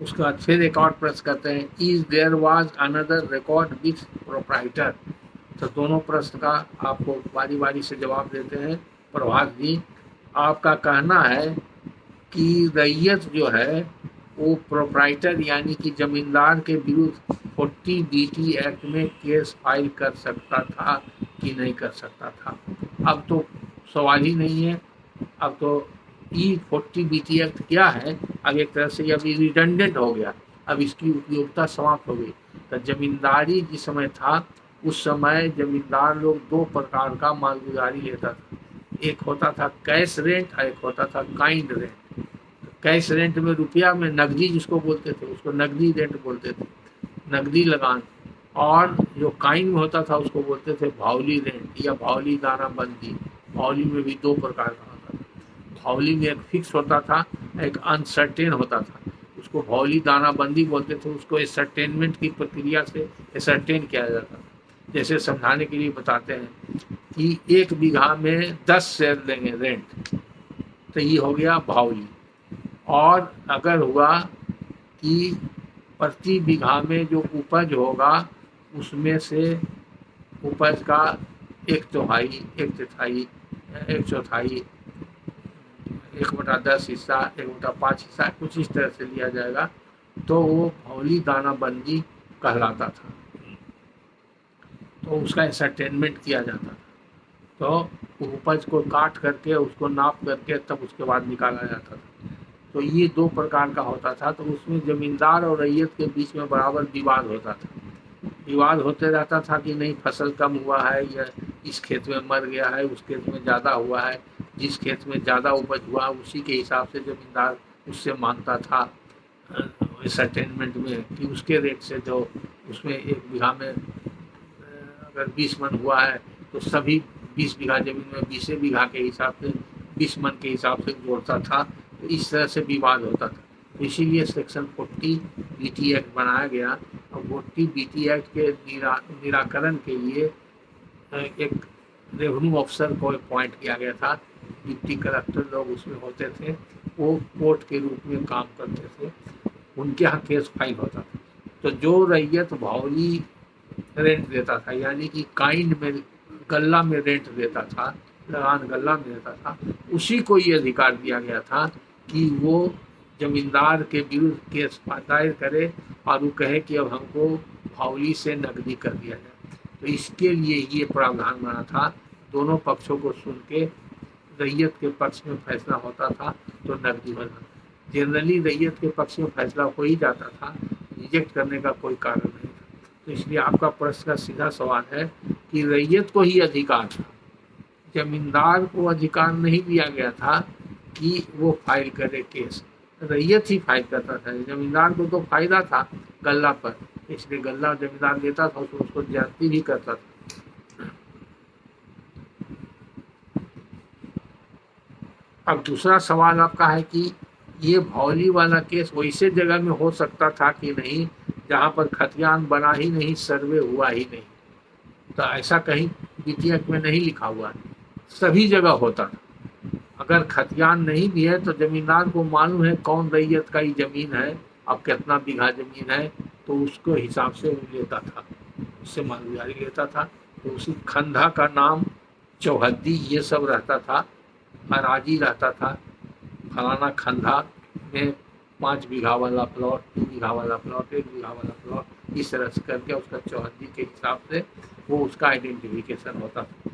उसका फिर एक और प्रश्न करते हैं, is there was another record with proprietor. तो दोनों प्रश्न का आपको बारी बारी से जवाब देते हैं। प्रभात जी, आपका कहना है कि रैयत जो है वो प्रोप्राइटर यानी कि जमींदार के विरुद्ध 40 BT एक्ट में केस फाइल कर सकता था कि नहीं कर सकता था। अब तो सवाल ही नहीं है, अब तो E40 BT एक्ट क्या है, अब एक तरह से अब रिडंडेंट हो गया, अब इसकी उपयोगिता समाप्त हो गई। तो जमींदारी जिस समय था, उस समय जमींदार लोग दो प्रकार का मालगुजारी लेता था। एक होता था कैश रेंट और एक होता था काइंड रेंट। कैश रेंट में रुपया में नकदी जिसको बोलते थे, उसको नकदी रेंट बोलते थे, नकदी लगान। और जो काइंड में होता था उसको बोलते थे भावली रेंट या भावली दाना बंदी। भावली में भी दो प्रकार का होता था। भावली में एक फिक्स होता था, एक अनसर्टेन होता था, उसको भावली दाना बंदी बोलते थे। उसको एसर्टेनमेंट की प्रक्रिया से एसर्टेन किया जाता था। जैसे समझाने के लिए बताते हैं कि 1 बीघा में 10 शेयर लेंगे रेंट, तो ये हो गया भावली। और अगर हुआ कि प्रति बीघा में जो उपज होगा उसमें से उपज का 1/4, 1/3, 1/4, 1/10 हिस्सा, 1/5 हिस्सा, कुछ इस तरह से लिया जाएगा, तो वो भावली दाना बंदी कहलाता था। तो उसका एसर्टेनमेंट किया जाता था। तो उपज को काट करके उसको नाप करके तब उसके बाद निकाला जाता था। तो ये दो प्रकार का होता था। तो उसमें जमींदार और रैयत के बीच में बराबर विवाद होता था। विवाद होते रहता था कि नहीं फसल कम हुआ है, या इस खेत में मर गया है, उस खेत में ज़्यादा हुआ है। जिस खेत में ज़्यादा उपज हुआ उसी के हिसाब से जमींदार उससे मांगता था एसर्टेनमेंट में, कि उसके रेट से जो उसमें 1 बीघा में अगर 20 मन हुआ है तो सभी 20 बीघा जमीन में 20 बीघा के हिसाब से 20 मन के हिसाब से जोड़ता था। तो इस तरह से विवाद होता था। तो इसीलिए सेक्शन 40 BT एक्ट बनाया गया। और 40 BT एक्ट के निराकरण के लिए एक रेवेन्यू ऑफिसर को अपॉइंट किया गया था। डिप्टी कलेक्टर लोग उसमें होते थे, वो कोर्ट के रूप में काम करते थे, उनके यहाँ केस फाइल होता था। तो जो रैयत भावली रेंट देता था, यानी कि काइंड में गल्ला में रेंट देता था, लगान गल्ला में देता था, उसी को ये अधिकार दिया गया था कि वो जमींदार के विरुद्ध केस दायर करे और वो कहे कि अब हमको भावली से नकदी कर दिया जाए। तो इसके लिए ये प्रावधान बना था। दोनों पक्षों को सुन के रैयत के पक्ष में फैसला होता था तो नकदी बना। जनरली रैयत के पक्ष में फैसला हो ही जाता था, रिजेक्ट करने का कोई कारण नहीं था। तो इसलिए आपका प्रश्न का सीधा सवाल है कि रैयत को ही अधिकार था, जमींदार को अधिकार नहीं दिया गया था कि वो फाइल करे केस, रैयत ही फाइल करता था। जमींदार को तो फायदा था गल्ला पर, इसलिए गल्ला जमींदार देता था तो उसको ज्यादती भी करता था। अब दूसरा सवाल आपका है कि ये भावली वाला केस वैसे जगह में हो सकता था कि नहीं जहाँ पर खतियान बना ही नहीं, सर्वे हुआ ही नहीं। तो ऐसा कहीं BT एक्ट में नहीं लिखा हुआ है, सभी जगह होता था। अगर खतियान नहीं भी है तो जमींदार को मालूम है कौन रैयत का ही जमीन है, अब कितना बीघा जमीन है, तो उसको हिसाब से वो लेता था, उससे मालगुजारी लेता था। तो उसी खंधा का नाम चौहद्दी ये सब रहता था, अराजी रहता था। फलाना खंधा में 5 बीघा वाला प्लॉट, 2 बीघा वाला प्लॉट, 1 बीघा वाला प्लॉट, इस तरह से करके उसका चौहद्दी के हिसाब से वो उसका आइडेंटिफिकेशन होता था।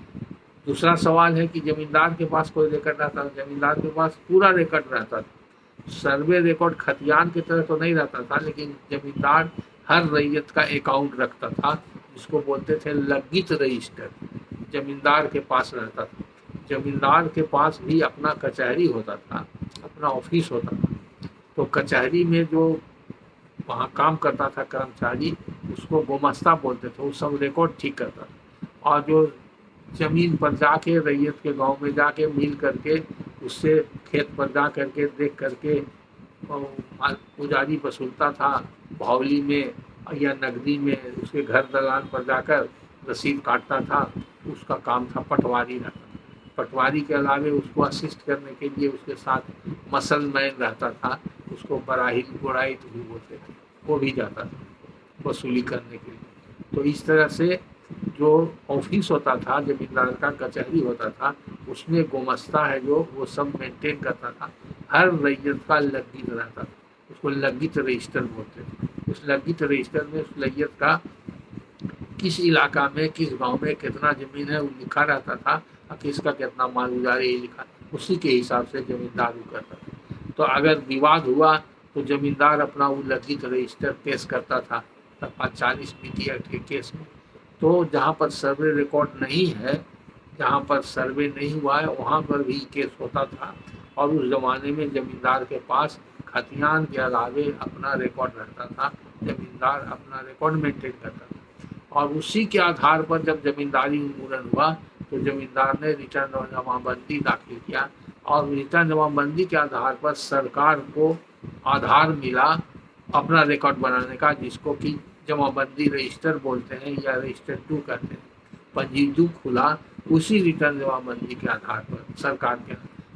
दूसरा सवाल है कि जमींदार के पास कोई रिकॉर्ड रहता था, जमींदार के पास पूरा रिकॉर्ड रहता था। सर्वे रिकॉर्ड खतियान की तरह तो नहीं रहता था, लेकिन जमींदार हर रैयत का अकाउंट रखता था, जिसको बोलते थे लग्गित रजिस्टर, जमींदार के पास रहता था। जमींदार के पास भी अपना कचहरी होता था, अपना ऑफिस होता था। तो कचहरी में जो वहाँ काम करता था कर्मचारी, उसको गुमास्ता बोलते थे, वो सब रिकॉर्ड ठीक करता था। और जो जमीन पर जाके रैयत के गांव में जाके मिल करके उससे खेत पर जा करके देख करके पुजारी वसूलता था, भावली में या नकदी में उसके घर दलान पर जाकर रसीद काटता था, उसका काम था। पटवारी रहता, पटवारी के अलावे उसको असिस्ट करने के लिए उसके साथ मसल मैन रहता था, उसको बराही गोड़ाई भी बोलते थे, वो भी जाता था वसूली करने के लिए। तो इस तरह से जो ऑफिस होता था, जमींदार का कचहरी होता था, उसमें गुमास्ता है जो वो सब मेंटेन करता था। हर रैयत का लग्गित रहता था, उसको लग्गित रजिस्टर बोलते थे। उस लग्गित रजिस्टर में उस रैयत का किस इलाका में किस गांव में कितना जमीन है वो लिखा रहता था, और किसका कितना माल गुजारे ये लिखा। उसी के हिसाब से जमींदार वो करता था। तो अगर विवाद हुआ तो जमींदार अपना वो लज्जित रजिस्टर पेश करता था 40 बीटी एक्ट के केस में। तो जहाँ पर सर्वे रिकॉर्ड नहीं है, जहाँ पर सर्वे नहीं हुआ है, वहाँ पर भी केस होता था। और उस ज़माने में ज़मींदार के पास खतियान के अलावे अपना रिकॉर्ड रहता था, ज़मींदार अपना रिकॉर्ड मेंटेन करता था। और उसी के आधार पर जब ज़मींदारी उन्मूलन हुआ तो ज़मींदार ने रिटर्न और जमाबंदी दाखिल किया, और रिटर्न जमाबंदी के आधार पर सरकार को आधार मिला अपना रिकॉर्ड बनाने का, जिसको कि जमाबंदी रजिस्टर बोलते हैं या रजिस्टर 2 कहते हैं। पंजीदू खुला उसी रिटर्न जमाबंदी के आधार पर। सरकार के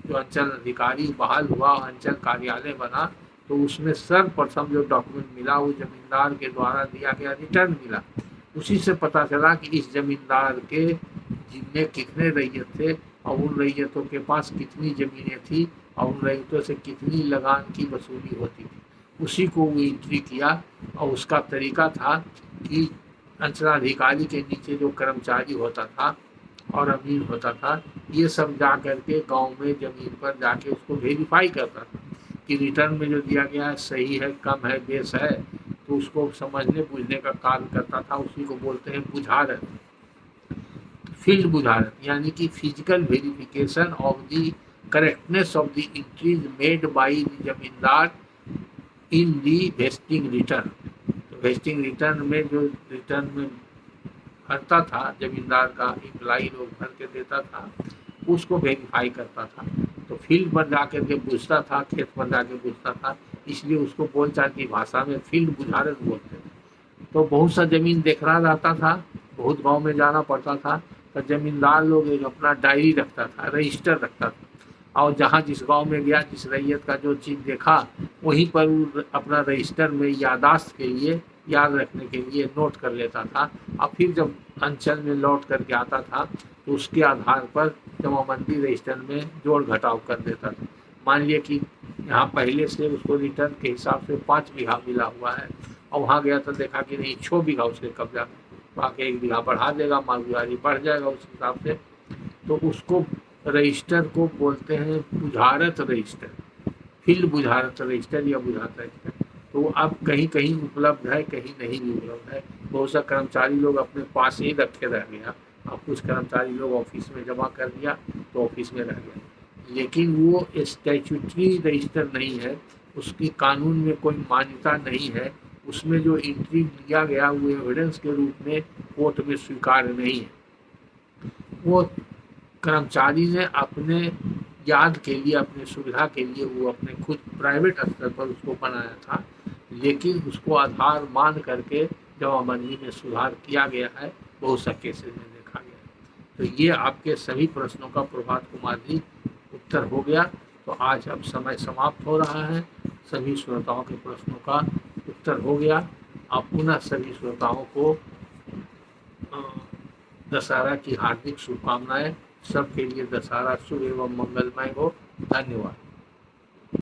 जो अंचल अधिकारी बहाल हुआ, अंचल कार्यालय बना, तो उसमें सर्वप्रथम जो डॉक्यूमेंट मिला वो जमींदार के द्वारा दिया गया रिटर्न मिला। उसी से पता चला कि इस जमींदार के जिनमें कितने रैयत थे और उन रैयतों के पास कितनी ज़मीनें थी और उन रैयतों से कितनी लगान की वसूली होती थी। उसी को वो एंट्री किया। और उसका तरीका था कि अंचलाधिकारी के नीचे जो कर्मचारी होता था और अमीन होता था, ये सब जा करके गांव में ज़मीन पर जाके उसको वेरीफाई करता था कि रिटर्न में जो दिया गया है सही है, कम है, बेस है। तो उसको समझने बूझने का कार्य करता था। उसी को बोलते हैं बुझारत, फील्ड बुझारत, यानी कि physical verification of the correctness of the entries made by the जमींदार इन दी वेस्टिंग रिटर्न। तो वेस्टिंग रिटर्न में जो रिटर्न में भरता था जमींदार का इम्प्लाई लोग भर के देता था, उसको वेरीफाई करता था। तो फील्ड पर जाकर के पूछता था, खेत पर जाके पूछता था, इसलिए उसको बोलचाल की भाषा में फील्ड बुझारत बोलते थे। तो बहुत सा जमीन देखना रहता था, बहुत गांव में जाना पड़ता था। तो जमींदार लोग एक अपना डायरी रखता था, रजिस्टर रखता था, और जहाँ जिस गांव में गया, जिस रैयत का जो चीज़ देखा, वहीं पर अपना रजिस्टर में यादाश्त के लिए, याद रखने के लिए नोट कर लेता था। और फिर जब अंचल में लौट करके आता था तो उसके आधार पर जमाबंदी रजिस्टर में जोड़ घटाव कर देता था। मान लिया कि यहाँ पहले से उसको रिटर्न के हिसाब से 5 बीघा मिला हुआ है, और वहाँ गया तो देखा कि नहीं 6 बीघा उसके कब्जा में, बाकी 1 बीघा बढ़ा देगा, मालगुजारी बढ़ जाएगा उस हिसाब से। तो उसको रजिस्टर को बोलते हैं बुझारत रजिस्टर, फील्ड बुझारत रजिस्टर या बुझारत रजिस्टर। तो अब कहीं कहीं उपलब्ध है, कहीं नहीं भी उपलब्ध है। बहुत सा कर्मचारी लोग अपने पास ही रखे रह गया, और कुछ कर्मचारी लोग ऑफिस में जमा कर दिया तो ऑफिस में रह गया। लेकिन वो स्टैट्यूटरी रजिस्टर नहीं है, उसकी कानून में कोई मान्यता नहीं है। उसमें जो एंट्री लिया गया वो एविडेंस के रूप में कोर्ट में स्वीकार नहीं है। वो कर्मचारी ने अपने याद के लिए, अपने सुविधा के लिए वो अपने खुद प्राइवेट स्तर पर उसको बनाया था, लेकिन उसको आधार मान करके जमाबंदी में सुधार किया गया है, बहुत सा केसेस में देखा गया। तो ये आपके सभी प्रश्नों का प्रभात कुमार जी उत्तर हो गया। तो आज अब समय समाप्त हो रहा है, सभी श्रोताओं के प्रश्नों का उत्तर हो गया। आप पुनः सभी श्रोताओं को दशहरा की हार्दिक शुभकामनाएं। सबके लिए दशहरा शुभ एवं मंगलमय हो। धन्यवाद।